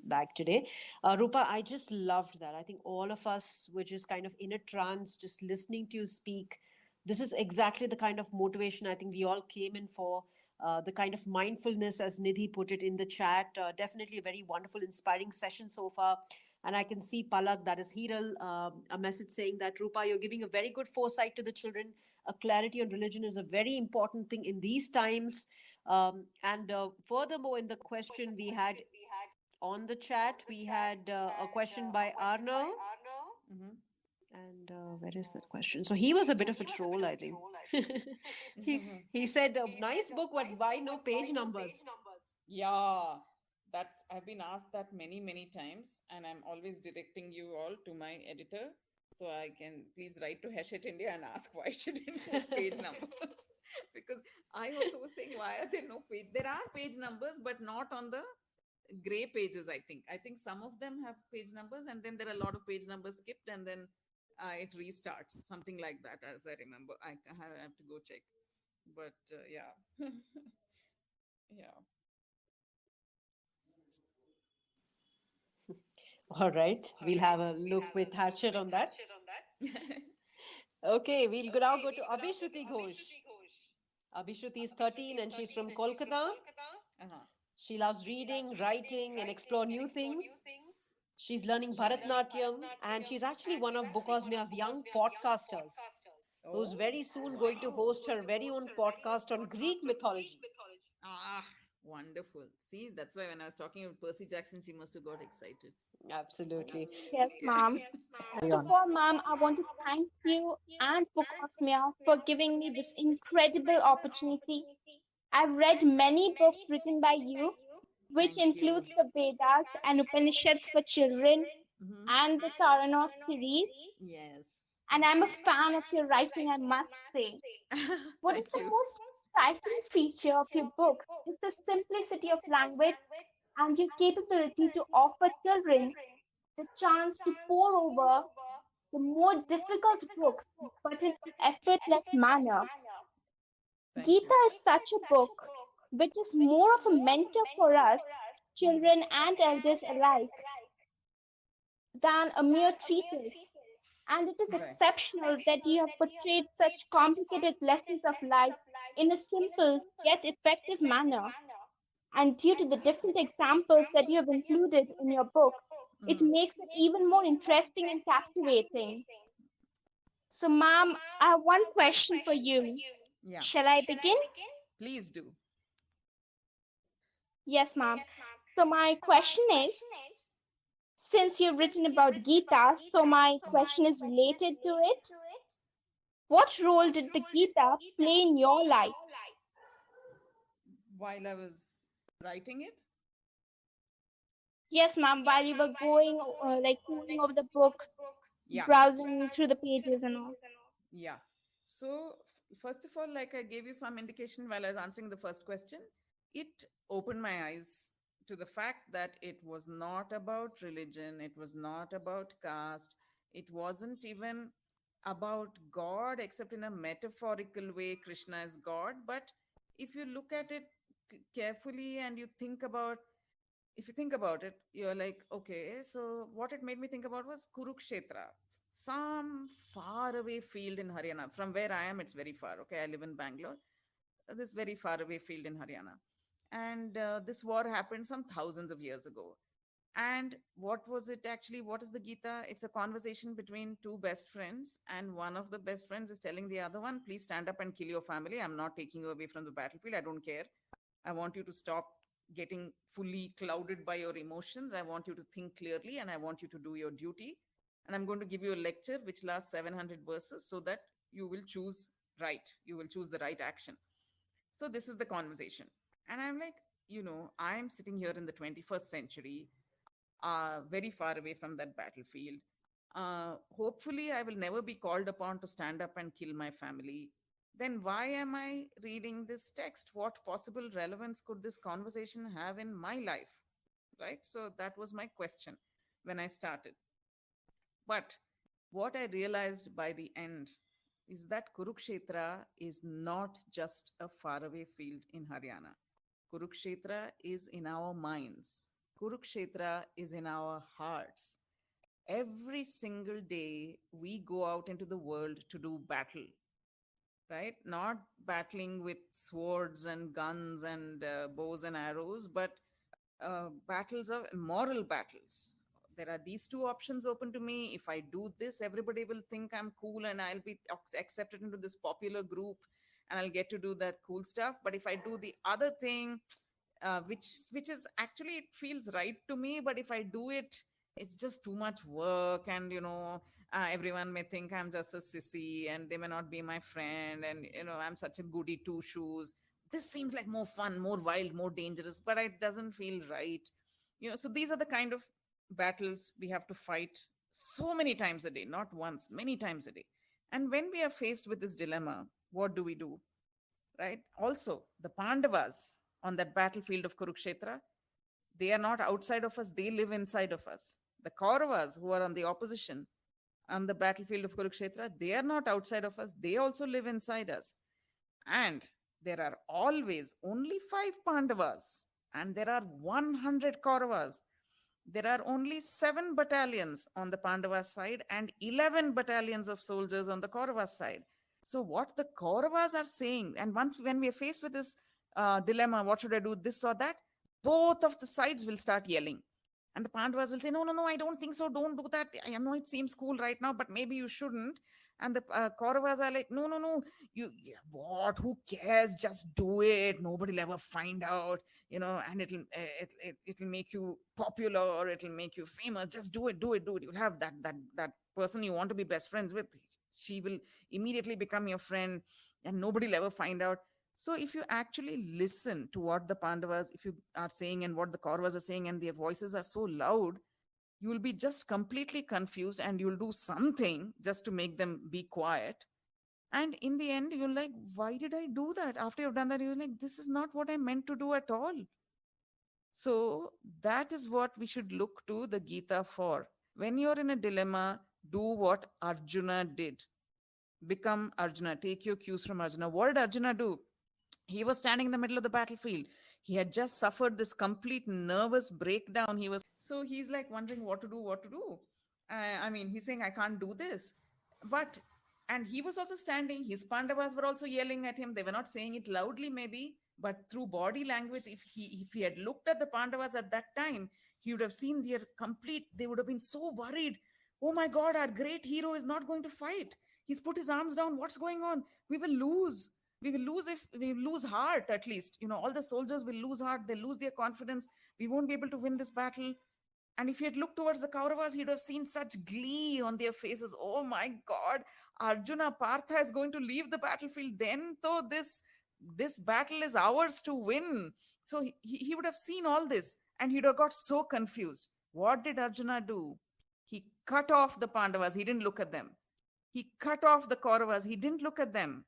lag today. Rupa, I just loved that. I think all of us were just kind of in a trance, just listening to you speak. This is exactly the kind of motivation I think we all came in for. The kind of mindfulness, as Nidhi put it in the chat. Definitely a very wonderful, inspiring session so far. And I can see Palak, that is Heeral, a message saying that, Rupa, you're giving a very good foresight to the children. A clarity on religion is a very important thing in these times. And furthermore, in the question we had on the chat, we had a question by Arno. Mm-hmm. And where is that question? So he was a bit of a troll, I think. he said, nice book, but why no page numbers? Yeah, I've been asked that many times, and I'm always directing you all to my editor. So I can please write to Hachette India and ask why she didn't put page numbers. Because I also was saying, why are there no page? There are page numbers, but not on the gray pages, I think. I think some of them have page numbers, and then there are a lot of page numbers skipped, and then it restarts, something like that, as I remember. I have to go check. But yeah. Yeah. All right. We'll have a look with Hatchet on that. Okay, we'll now go to Abhishruti Ghosh. Abhishruti is 13 and she's from Kolkata. She loves reading, writing, and explore new things. She's learning Bharatnatyam, and she's actually one of Bookosmia's young podcasters, who's very soon going to host her very own podcast on Greek mythology. Ah, wonderful. See, that's why when I was talking about Percy Jackson, she must have got excited. Absolutely. Yes, ma'am. First of all, ma'am, I want to thank you and Bookosmia for giving me this incredible opportunity. I've read many books written by you, which includes the Vedas and Upanishads for children and the Saranath series. Yes. and I'm a fan of your writing, I must say. What is Thank the you. most exciting feature of your book? Is the simplicity of language and your capability to offer children the chance to pour over the more difficult books, but in an effortless manner. Thank you. Gita is such a book which is more of a mentor for us, children and elders alike, than a mere treatise. And it is Right. exceptional that you have portrayed such complicated lessons of life in a simple yet effective manner. And due to the different examples that you have included in your book, it makes it even more interesting and captivating. So, ma'am, I have one question for you. Yeah. Shall I begin? Please do. Yes, ma'am. So, my question is, since you've written about Gita, so my question is related to it. What role did the Gita play in your life? While I was writing it, Yes, ma'am, while you were going, poring over the book, yeah. browsing through the pages and all. Yeah. So, first of all, like I gave you some indication while I was answering the first question, it opened my eyes to the fact that it was not about religion, it was not about caste, it wasn't even about God, except in a metaphorical way, Krishna is God. But if you look at it carefully and you think about, if you think about it, you're like, okay, so what it made me think about was Kurukshetra, some far away field in Haryana. From where I am, it's very far. Okay, I live in Bangalore. This very far away field in Haryana. And this war happened some thousands of years ago. And what was it actually? What is the Gita? It's a conversation between two best friends, and one of the best friends is telling the other one, please stand up and kill your family. I'm not taking you away from the battlefield. I don't care. I want you to stop getting fully clouded by your emotions. I want you to think clearly and I want you to do your duty. And I'm going to give you a lecture which lasts 700 verses so that you will choose right. You will choose the right action. So this is the conversation. And I'm like, I'm sitting here in the 21st century, very far away from that battlefield. Hopefully, I will never be called upon to stand up and kill my family. Then why am I reading this text? What possible relevance could this conversation have in my life? Right? So that was my question when I started. But what I realized by the end is that Kurukshetra is not just a faraway field in Haryana. Kurukshetra is in our minds. Kurukshetra is in our hearts. Every single day, we go out into the world to do battle, right? Not battling with swords and guns and bows and arrows, but battles of moral battles. There are these two options open to me. If I do this, everybody will think I'm cool and I'll be accepted into this popular group and I'll get to do that cool stuff. But if I do the other thing, which is actually, it feels right to me, but if I do it, it's just too much work, and everyone may think I'm just a sissy and they may not be my friend, and I'm such a goody two shoes. This seems like more fun, more wild, more dangerous, but it doesn't feel right. So these are the kind of battles we have to fight so many times a day, not once, many times a day. And when we are faced with this dilemma, what do? Right? Also, the Pandavas on that battlefield of Kurukshetra, they are not outside of us, they live inside of us. The Kauravas, who are on the opposition on the battlefield of Kurukshetra, they are not outside of us, they also live inside us. And there are always only 5 Pandavas, and there are 100 Kauravas. There are only 7 battalions on the Pandavas side and 11 battalions of soldiers on the Kauravas side. So, what the Kauravas are saying, and once when we are faced with this dilemma, what should I do, this or that, both of the sides will start yelling. And the Pandavas will say, no, no, no, I don't think so. Don't do that. I know it seems cool right now, but maybe you shouldn't. And the Kauravas are like, no, no, no, what? Who cares? Just do it. Nobody will ever find out, and it'll make you popular or it'll make you famous. Just do it, do it, do it. You'll have that person you want to be best friends with. She will immediately become your friend, and nobody will ever find out. So if you actually listen to what the Pandavas, if you are saying, and what the Kauravas are saying, and their voices are so loud, You will be just completely confused and you'll do something just to make them be quiet. And in the end, you're like, why did I do that? After you've done that, you're like, this is not what I meant to do at all. So that is what we should look to the Gita for. When you're in a dilemma, do what Arjuna did. Become Arjuna. Take your cues from Arjuna. What did Arjuna do? He was standing in the middle of the battlefield. He had just suffered this complete nervous breakdown. He's like wondering what to do, what to do. I mean, he's saying, I can't do this. But, and he was also standing, his Pandavas were also yelling at him. They were not saying it loudly, maybe, but through body language, if he had looked at the Pandavas at that time, he would have seen their complete, they would have been so worried. Oh my God, our great hero is not going to fight. He's put his arms down. What's going on? We will lose. We will lose if we lose heart, at least. All the soldiers will lose heart. They'll lose their confidence. We won't be able to win this battle. And if he had looked towards the Kauravas, he'd have seen such glee on their faces. Oh my God, Arjuna, Partha is going to leave the battlefield. Then, though, this battle is ours to win. So he would have seen all this and he'd have got so confused. What did Arjuna do? He cut off the Pandavas. He didn't look at them. He cut off the Kauravas. He didn't look at them.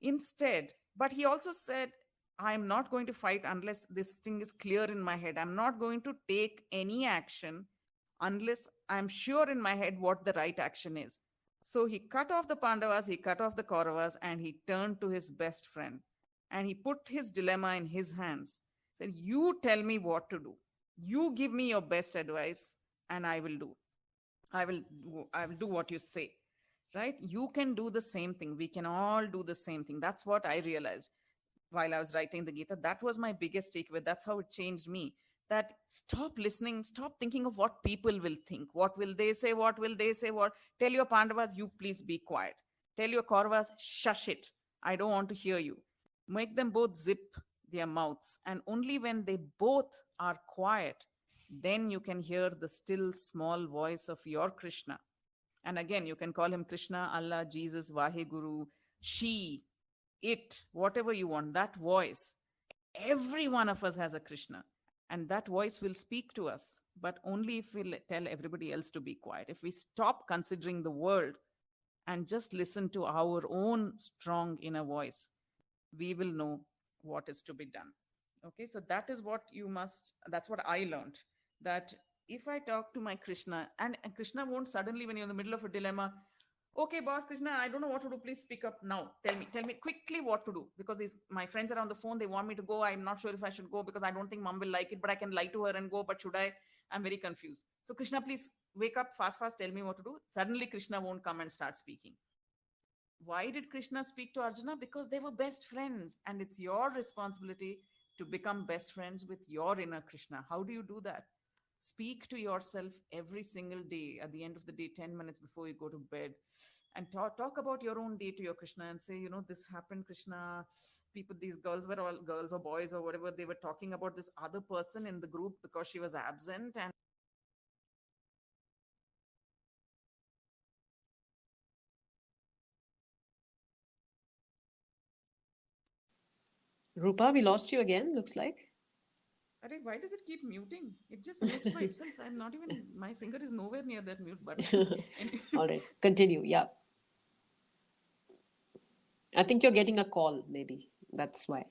Instead, but he also said, I'm not going to fight unless this thing is clear in my head. I'm not going to take any action unless I'm sure in my head what the right action is. So he cut off the Pandavas, he cut off the Kauravas, and he turned to his best friend. And he put his dilemma in his hands. Said, you tell me what to do. You give me your best advice, and I will do. I will do what you say. Right? You can do the same thing. We can all do the same thing. That's what I realized while I was writing the Gita. That was my biggest takeaway. That's how it changed me. That stop listening, stop thinking of what people will think. What will they say? What will they say? What? Tell your Pandavas, you please be quiet. Tell your Kauravas, shush it. I don't want to hear you. Make them both zip their mouths. And only when they both are quiet, then you can hear the still small voice of your Krishna. And again, you can call him Krishna, Allah, Jesus, Vaheguru, she, it, whatever you want, that voice. Every one of us has a Krishna. And that voice will speak to us, but only if we tell everybody else to be quiet. If we stop considering the world and just listen to our own strong inner voice, we will know what is to be done. Okay, so that is what that's what I learned. That if I talk to my Krishna, and Krishna won't suddenly, when you're in the middle of a dilemma, okay, boss Krishna, I don't know what to do. Please speak up now. Tell me quickly what to do. Because my friends are on the phone. They want me to go. I'm not sure if I should go because I don't think mom will like it, but I can lie to her and go. But should I? I'm very confused. So Krishna, please wake up fast, tell me what to do. Suddenly Krishna won't come and start speaking. Why did Krishna speak to Arjuna? Because they were best friends. And it's your responsibility to become best friends with your inner Krishna. How do you do that? Speak to yourself every single day at the end of the day, 10 minutes before you go to bed, and talk about your own day to your Krishna and say, this happened, Krishna. These girls were all girls or boys or whatever. They were talking about this other person in the group because she was absent. And Rupa, we lost you again, looks like. Why does it keep muting? It just mutes by itself. I'm not even, my finger is nowhere near that mute button. All right, continue. Yeah. I think you're getting a call, maybe. That's why.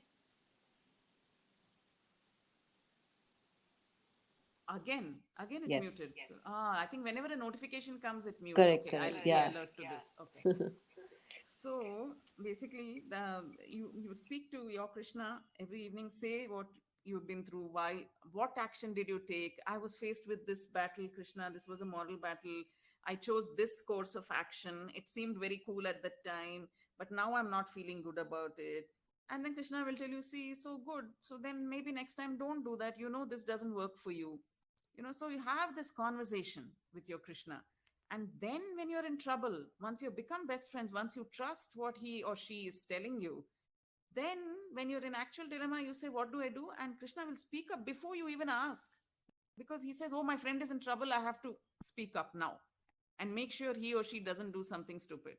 Again it Yes. muted. Yes. So, I think whenever a notification comes, it mutes. Correct, Okay, correct. I'll Yeah. be alert to this. Okay. So basically, you would speak to your Krishna every evening, say what you've been through, what action did you take? I was faced with this battle, Krishna. This was a moral battle. I chose this course of action. It seemed very cool at the time, but now I'm not feeling good about it. And then Krishna will tell you, see, so good. So then maybe next time don't do that. This doesn't work for you. So you have this conversation with your Krishna. And then when you're in trouble, once you become best friends, once you trust what he or she is telling you, then when you're in actual dilemma, you say, what do I do? And Krishna will speak up before you even ask. Because he says, oh, my friend is in trouble. I have to speak up now and make sure he or she doesn't do something stupid.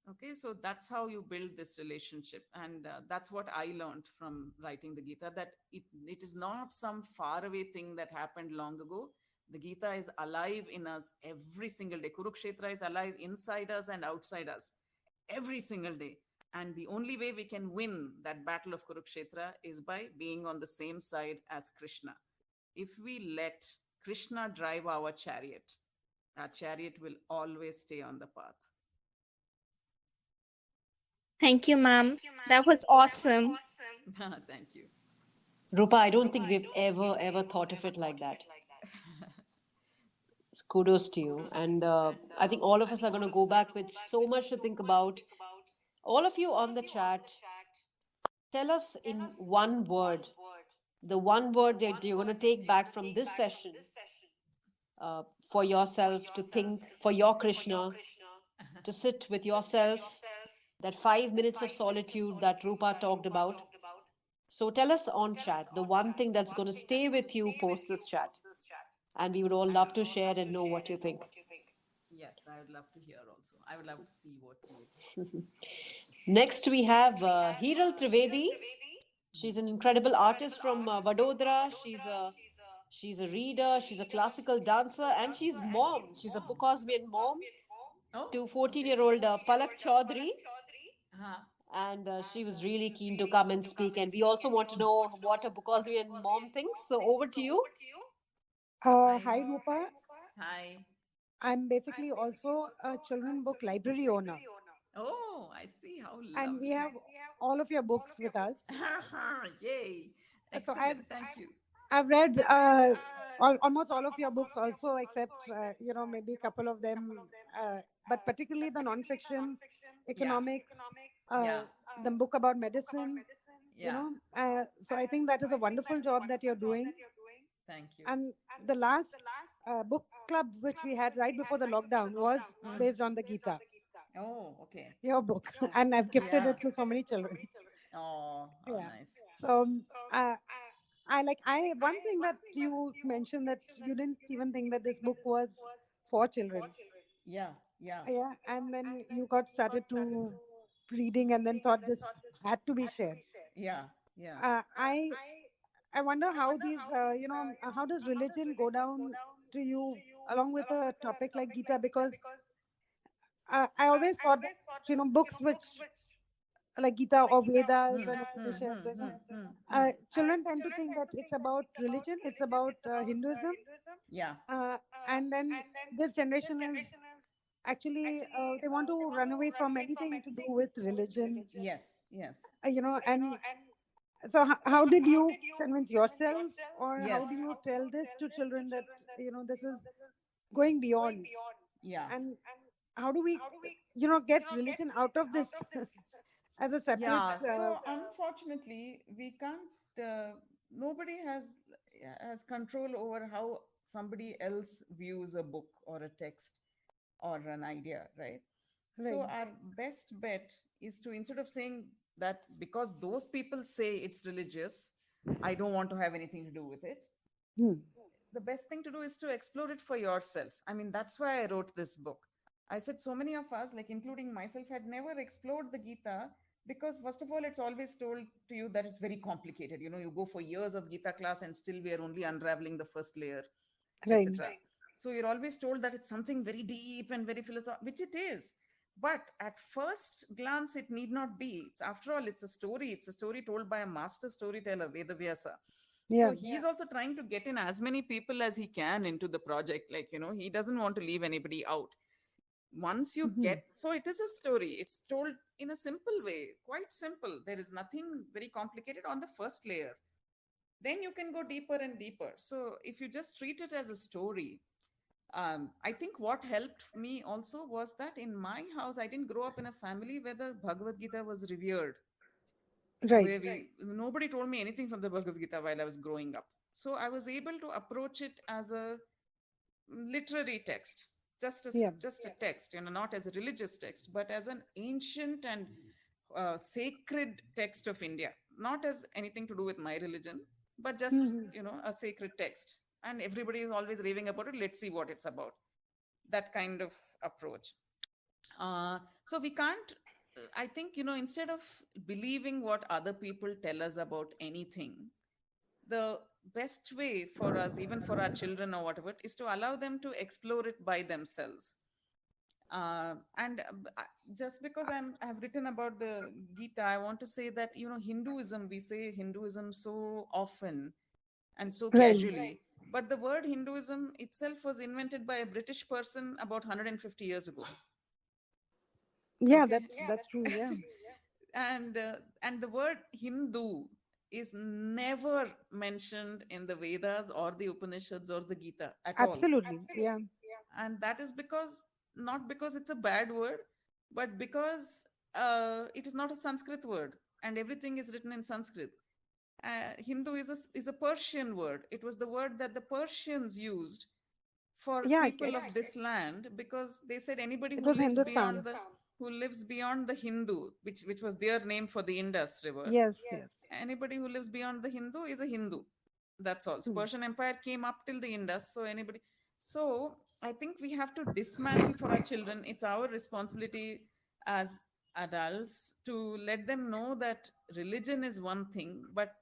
Okay, so that's how you build this relationship. And that's what I learned from writing the Gita, that it is not some faraway thing that happened long ago. The Gita is alive in us every single day. Kurukshetra is alive inside us and outside us every single day. And the only way we can win that battle of Kurukshetra is by being on the same side as Krishna. If we let Krishna drive our chariot will always stay on the path. Thank you, ma'am. That was awesome. Thank you. Rupa, I don't think we've ever thought of it like that. Kudos to you. And I think all of us are going to go back with so much to think about. All of you on the chat, tell us in one word, the one word that you're going to take back from this session for yourself to think, for your Krishna, to sit with yourself, that 5 minutes of solitude that Rupa talked about. So tell us on chat the one thing that's going to stay with you post this chat. And we would all love to share and know what you think. Yes, I would love to hear also. I would love to see what you. Next, we have Heeral Trivedi. She's an incredible artist from Vadodara. She's a reader, she's a classical dancer, and she's mom. She's a Bookosmian mom to 14-year-old Palak Chaudhary. And she was really keen to come and speak. And we also want to know what a Bookosmian mom thinks. So over to you. Hi, Roopa. Hi. I'm basically also a children book library owner. Oh, I see. How lovely. And we have all of your books with us. Yay. So Excellent. Thank you. I've read almost all of your books also, except, maybe a couple of them, but particularly the non-fiction, economics, the book about medicine, so I think that is a wonderful job that you're doing. Thank you. And the last book club which we had right before the lockdown was based on the Gita. Oh, okay. Your book. And I've gifted it to so many children. Oh, nice. So one thing that you mentioned, that you didn't even think that this book was for children. Yeah. And then you got started to reading and then thought this had to be shared. Yeah. I wonder how these, how does religion go down to you along with a topic like Gita? Because I always thought that, books which like Gita or Vedas and Upanishads, children tend to think that it's about religion, it's about Hinduism. Yeah. And then this generation is actually, they want to run away from anything to do with religion. Yes. And so how did you convince yourself, or how do you tell this to children that, this is going beyond? Yeah. And how do we, get religion out of this as a separate... Yeah. So unfortunately, we can't, nobody has control over how somebody else views a book or a text or an idea, right? So our best bet is to, instead of saying that because those people say it's religious, I don't want to have anything to do with it. The best thing to do is to explore it for yourself. I mean, that's why I wrote this book. I said so many of us, like including myself, had never explored the Gita because, first of all, it's always told to you that it's very complicated. You go for years of Gita class and still we are only unraveling the first layer, etc. So you're always told that it's something very deep and very philosophical, which it is. But at first glance, it need not be. After all, it's a story. It's a story told by a master storyteller, Vedavyasa. So he's also trying to get in as many people as he can into the project. Like, he doesn't want to leave anybody out. Once you get... So it is a story. It's told in a simple way, quite simple. There is nothing very complicated on the first layer. Then you can go deeper and deeper. So if you just treat it as a story... I think what helped me also was that in my house, I didn't grow up in a family where the Bhagavad Gita was revered. Nobody told me anything from the Bhagavad Gita while I was growing up. So I was able to approach it as a literary text, just a text, not as a religious text, but as an ancient and sacred text of India. Not as anything to do with my religion, but just, a sacred text. And everybody is always raving about it. Let's see what it's about. That kind of approach. So we can't, I think, instead of believing what other people tell us about anything, the best way for us, even for our children or whatever, is to allow them to explore it by themselves. Just because I've written about the Gita, I want to say that, Hinduism, we say Hinduism so often and so Right. casually, but the word Hinduism itself was invented by a British person about 150 years ago. Yeah, Okay. that's true. Yeah. And the word Hindu is never mentioned in the Vedas or the Upanishads or the Gita at all. Absolutely. Yeah. And that is because, not because it's a bad word, but because it is not a Sanskrit word, and everything is written in Sanskrit. Hindu is a Persian word. It was the word that the Persians used for Yeah. people of this land, because they said anybody It who was lives Hindustan. beyond the Hindu, which was their name for the Indus River. Yes. Yes. Anybody who lives beyond the Hindu is a Hindu. That's all. So Hmm. Persian Empire came up till the Indus. So I think we have to dismantle for our children. It's our responsibility as adults to let them know that religion is one thing, but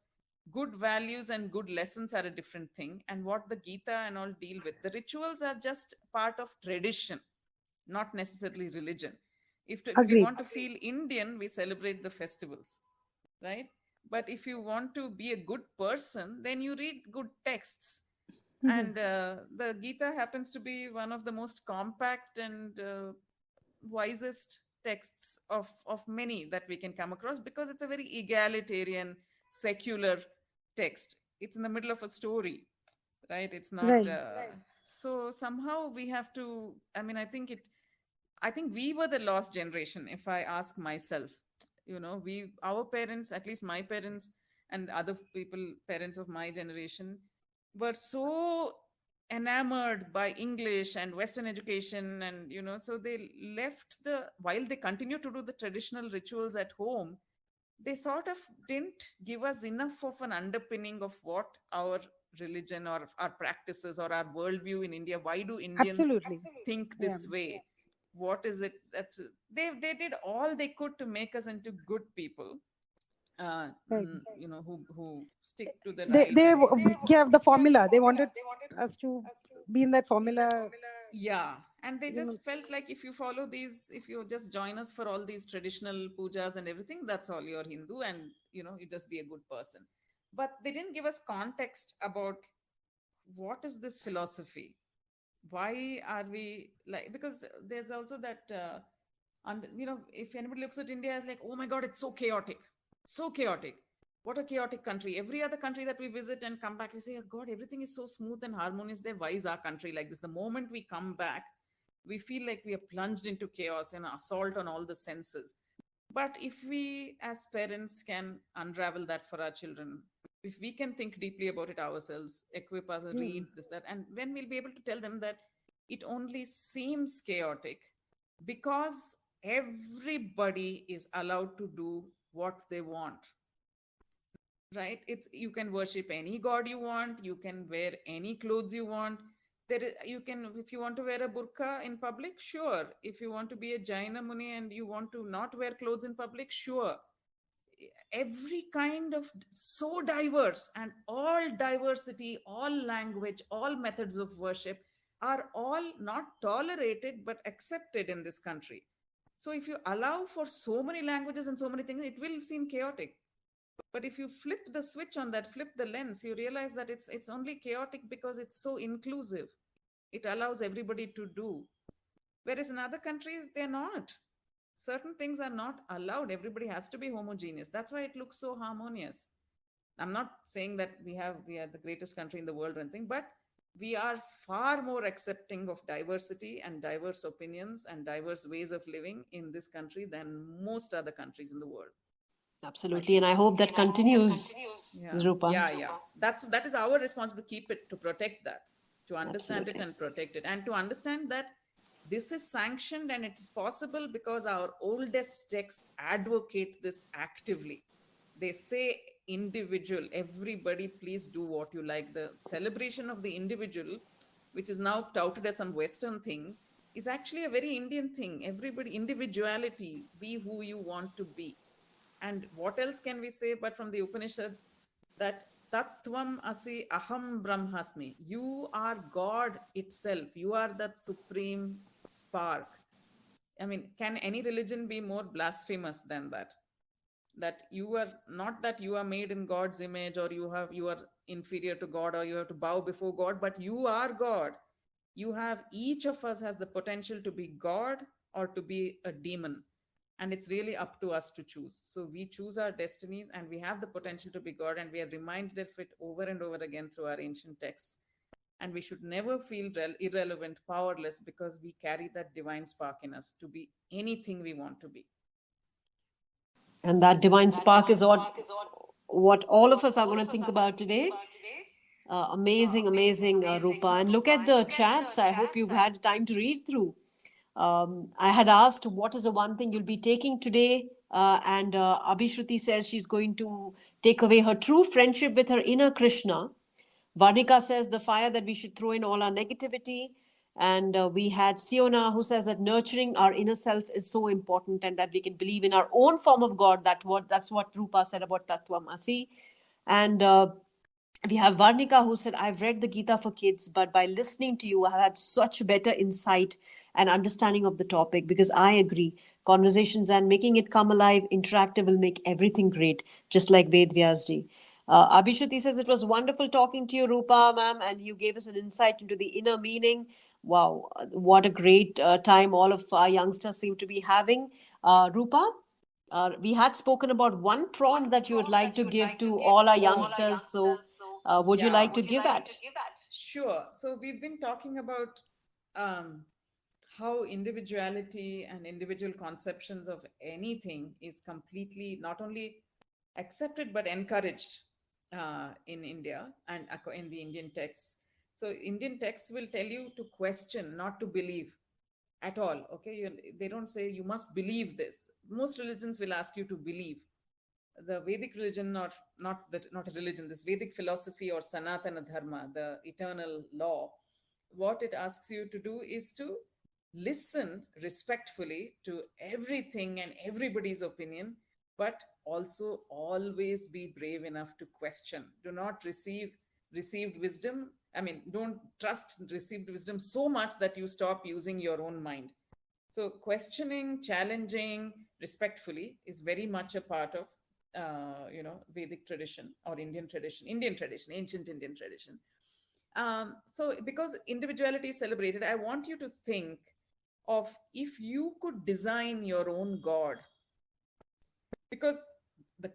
good values and good lessons are a different thing. And what the Gita and all deal with, the rituals are just part of tradition, not necessarily religion. If we Agreed. want to feel Indian, we celebrate the festivals, right? But if you want to be a good person, then you read good texts. Mhm. And the Gita happens to be one of the most compact and wisest texts of many that we can come across, because it's a very egalitarian, secular text. It's in the middle of a story, right? It's not. Right. So somehow we have to. I mean, I think we were the lost generation, if I ask myself. Our parents, at least my parents and other people, parents of my generation, were so enamored by English and Western education. And, so they left while they continue to do the traditional rituals at home, they sort of didn't give us enough of an underpinning of what our religion or our practices or our worldview in India. Why do Indians Absolutely. think Yeah. this way? What is it that's they did all they could to make us into good people, Right. who stick to the They right they and w- gave the formula. They wanted us to be in that formula. yeah. And they You know. just felt like if you follow these, if you just join us for all these traditional pujas and everything, that's all, you're Hindu, and you just be a good person. But they didn't give us context about what is this philosophy, why are we like, because there's also that and if anybody looks at India as like, oh my god, it's so chaotic, so chaotic, what a chaotic country. Every other country that we visit and come back, we say, oh god, everything is so smooth and harmonious there, why is our country like this? The moment we come back, we feel like we are plunged into chaos and assault on all the senses. But if we as parents can unravel that for our children, if we can think deeply about it ourselves, equip us, Hmm. read this, that, and then we'll be able to tell them that it only seems chaotic because everybody is allowed to do what they want, right? It's, you can worship any god you want, you can wear any clothes you want. You can, if you want to wear a burqa in public, sure. If you want to be a Jaina Muni and you want to not wear clothes in public, sure. Every kind of, so diverse, and all diversity, all language, all methods of worship are all not tolerated but accepted in this country. So if you allow for so many languages and so many things, it will seem chaotic. But if you flip the switch on that, flip the lens, you realize that it's only chaotic because it's so inclusive. It allows everybody to do. Whereas in other countries, they're not. Certain things are not allowed. Everybody has to be homogeneous. That's why it looks so harmonious. I'm not saying that we are the greatest country in the world or anything, but we are far more accepting of diversity and diverse opinions and diverse ways of living in this country than most other countries in the world. Absolutely. And I hope that continues, Yeah, Rupa. yeah. That is our responsibility, to keep it, to protect that, to understand it Absolutely. and protect it, and to understand that this is sanctioned and it's possible because our oldest texts advocate this actively. They say individual, everybody, please do what you like. The celebration of the individual, which is now touted as some Western thing, is actually a very Indian thing. Everybody, individuality, be who you want to be. And what else can we say but from the Upanishads, that Tattvam asi aham brahmasmi. You are God itself. You are that supreme spark. I mean, can any religion be more blasphemous than that? That you are not that you are made in God's image, or you are inferior to God, or you have to bow before God, but you are God. You have, each of us has the potential to be God or to be a demon, and it's really up to us to choose. So we choose our destinies, and we have the potential to be God, and we are reminded of it over and over again through our ancient texts. And we should never feel irrelevant, powerless, because we carry that divine spark in us to be anything we want to be. And that divine spark is what all of us are going to think about today. Amazing, amazing, Rupa. And look at the chats. I hope you've had time to read through. I had asked what is the one thing you'll be taking today, and Abhishruti says she's going to take away her true friendship with her inner Krishna. Varnika says the fire that we should throw in all our negativity. And we had Siona who says that nurturing our inner self is so important, and that we can believe in our own form of God. That's what Rupa said about Tattwamasi. And we have Varnika who said, I've read the Gita for kids, but by listening to you, I've had such better insight and understanding of the topic, because I agree. Conversations and making it come alive, interactive will make everything great, just like Ved Vyasji. Abhishruti says, it was wonderful talking to you, Rupa, ma'am, and you gave us an insight into the inner meaning. Wow, what a great time all of our youngsters seem to be having. Rupa, we had spoken about one prompt that you would like to give to all our youngsters. So, would you like to give that? Sure. So we've been talking about how individuality and individual conceptions of anything is completely not only accepted but encouraged in India and in the Indian texts. So Indian texts will tell you to question, not to believe at all. Okay, they don't say you must believe this. Most religions will ask you to believe. The Vedic religion, or not a religion, this Vedic philosophy or Sanatana Dharma, the eternal law, what it asks you to do is to listen respectfully to everything and everybody's opinion, but also always be brave enough to question. Do not receive received wisdom. I mean, don't trust received wisdom so much that you stop using your own mind. So questioning, challenging respectfully is very much a part of Vedic tradition or Indian tradition, ancient Indian tradition. So because individuality is celebrated, I want you to think of if you could design your own God, because the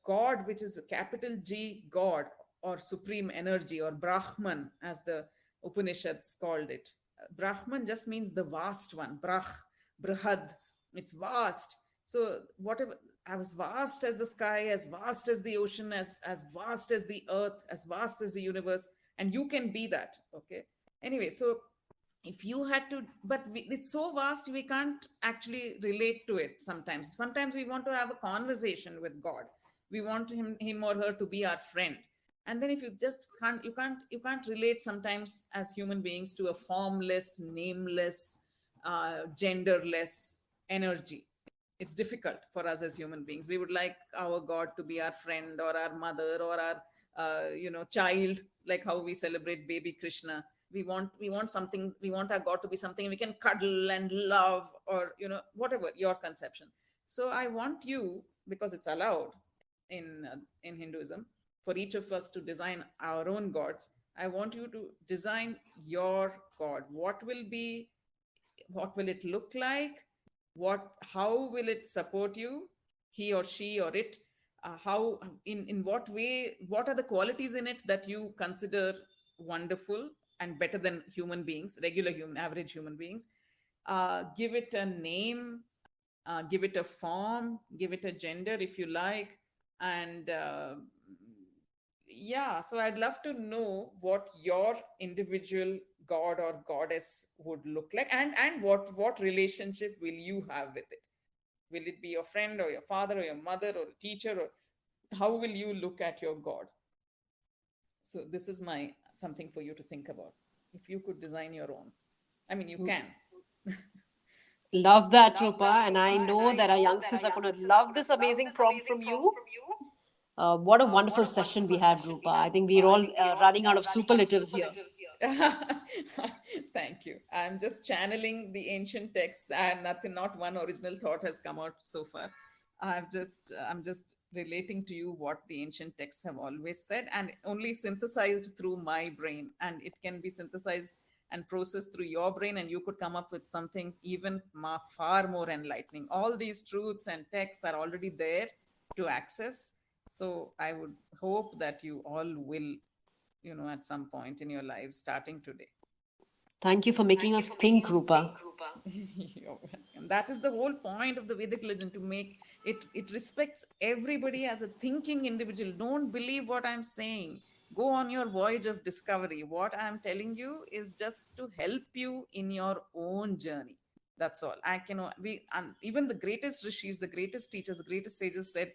God, which is a capital G God, or supreme energy, or Brahman as the Upanishads called it. Brahman just means the vast one. Brahad, it's vast. So whatever, as vast as the sky, as vast as the ocean, as vast as the earth, as vast as the universe, and you can be that. Okay. Anyway, so if you had to, but it's so vast we can't actually relate to it. Sometimes we want to have a conversation with God. We want him or her to be our friend. And then if you just can't relate sometimes as human beings to a formless, nameless, genderless energy. It's difficult for us as human beings. We would like our God to be our friend or our mother or our child, like how we celebrate baby Krishna. We want something. We want our God to be something we can cuddle and love, or whatever your conception. So I want you, because it's allowed in Hinduism, for each of us to design our own gods. I want you to design your God. What will it look like? How will it support you? He or she or it? How, in what way? What are the qualities in it that you consider wonderful and better than human beings, average human beings? Give it a name, give it a form, give it a gender if you like. And so I'd love to know what your individual God or goddess would look like, and what relationship will you have with it? Will it be your friend or your father or your mother or a teacher, or how will you look at your God? So this is something for you to think about. If you could design your own, I mean, you can. Love that, Rupa. And I know that our youngsters are going to love this amazing prompt from you. What a wonderful session we had, Rupa. I think we're all running out of superlatives here. Thank you. I'm just channeling the ancient texts, and not one original thought has come out so far. I'm just relating to you what the ancient texts have always said, and only synthesized through my brain. And it can be synthesized and processed through your brain, and you could come up with something even far more enlightening. All these truths and texts are already there to access. So I would hope that you all will, at some point in your lives, starting today. Thank you for making us think, Rupa. And that is the whole point of the Vedic religion, to make it respects everybody as a thinking individual. Don't believe what I'm saying. Go on your voyage of discovery. What I'm telling you is just to help you in your own journey. That's all. Even the greatest rishis, the greatest teachers, the greatest sages said,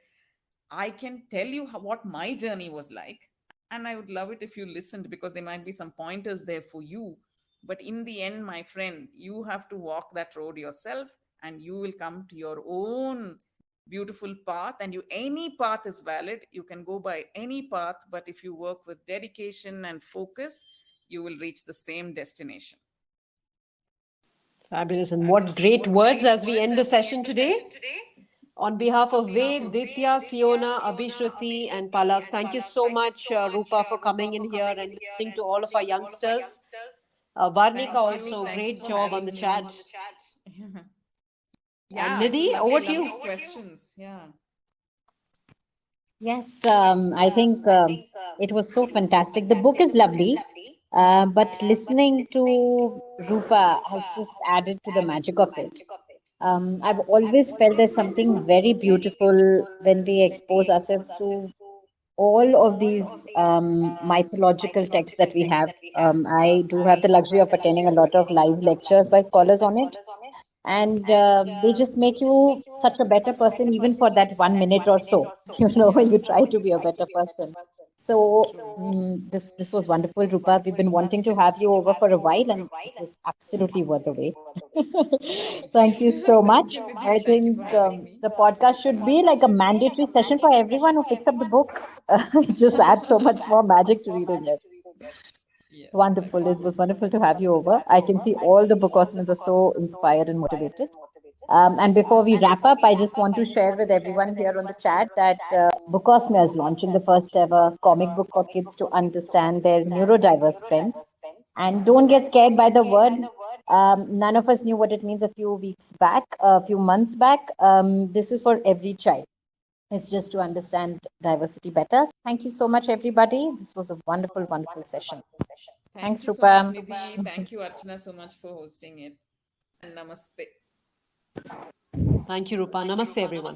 I can tell you what my journey was like, and I would love it if you listened, because there might be some pointers there for you. But in the end, my friend, you have to walk that road yourself, and you will come to your own beautiful path. And any path is valid. You can go by any path, but if you work with dedication and focus, you will reach the same destination. Fabulous. And what great words as we end the session today. On behalf of Ved, Ditya, Siona, Abhishruti, and Palak, thank you so much, Rupa, for coming in here and listening to all of our youngsters. Varnika also, great job on the chat. Yeah, and Nidhi, over to you. Questions. Yeah. Yes, I think it was so fantastic. The book is lovely, but listening to Rupa has just added to the magic of it. I've always felt there's something very beautiful when we expose ourselves to all of these mythological texts that we have. I do have the luxury of attending a lot of live lectures by scholars on it, and they just make you such a better person even for that 1 minute or so, when you try to be a better person. So this was wonderful, Rupa. We've been wanting to have you over for a while, and it was absolutely worth the wait. Thank you so much. I think the podcast should be like a mandatory session for everyone who picks up the book. It just adds so much more magic to reading it. Wonderful. It was wonderful to have you over. I can see all the Bookosmians are so inspired and motivated. And before we wrap up, I just want to share with everyone here on the chat that Bookosmia is launching the first ever comic book for kids to understand their neurodiverse friends. And don't get scared by the word. None of us knew what it means a few months back. This is for every child. It's just to understand diversity better. Thank you so much, everybody. This was a wonderful, wonderful session. Thanks, Rupa. So much, Nidhi. Thank you, Archana, so much for hosting it. And namaste. Thank you, Rupa. Namaste, everyone.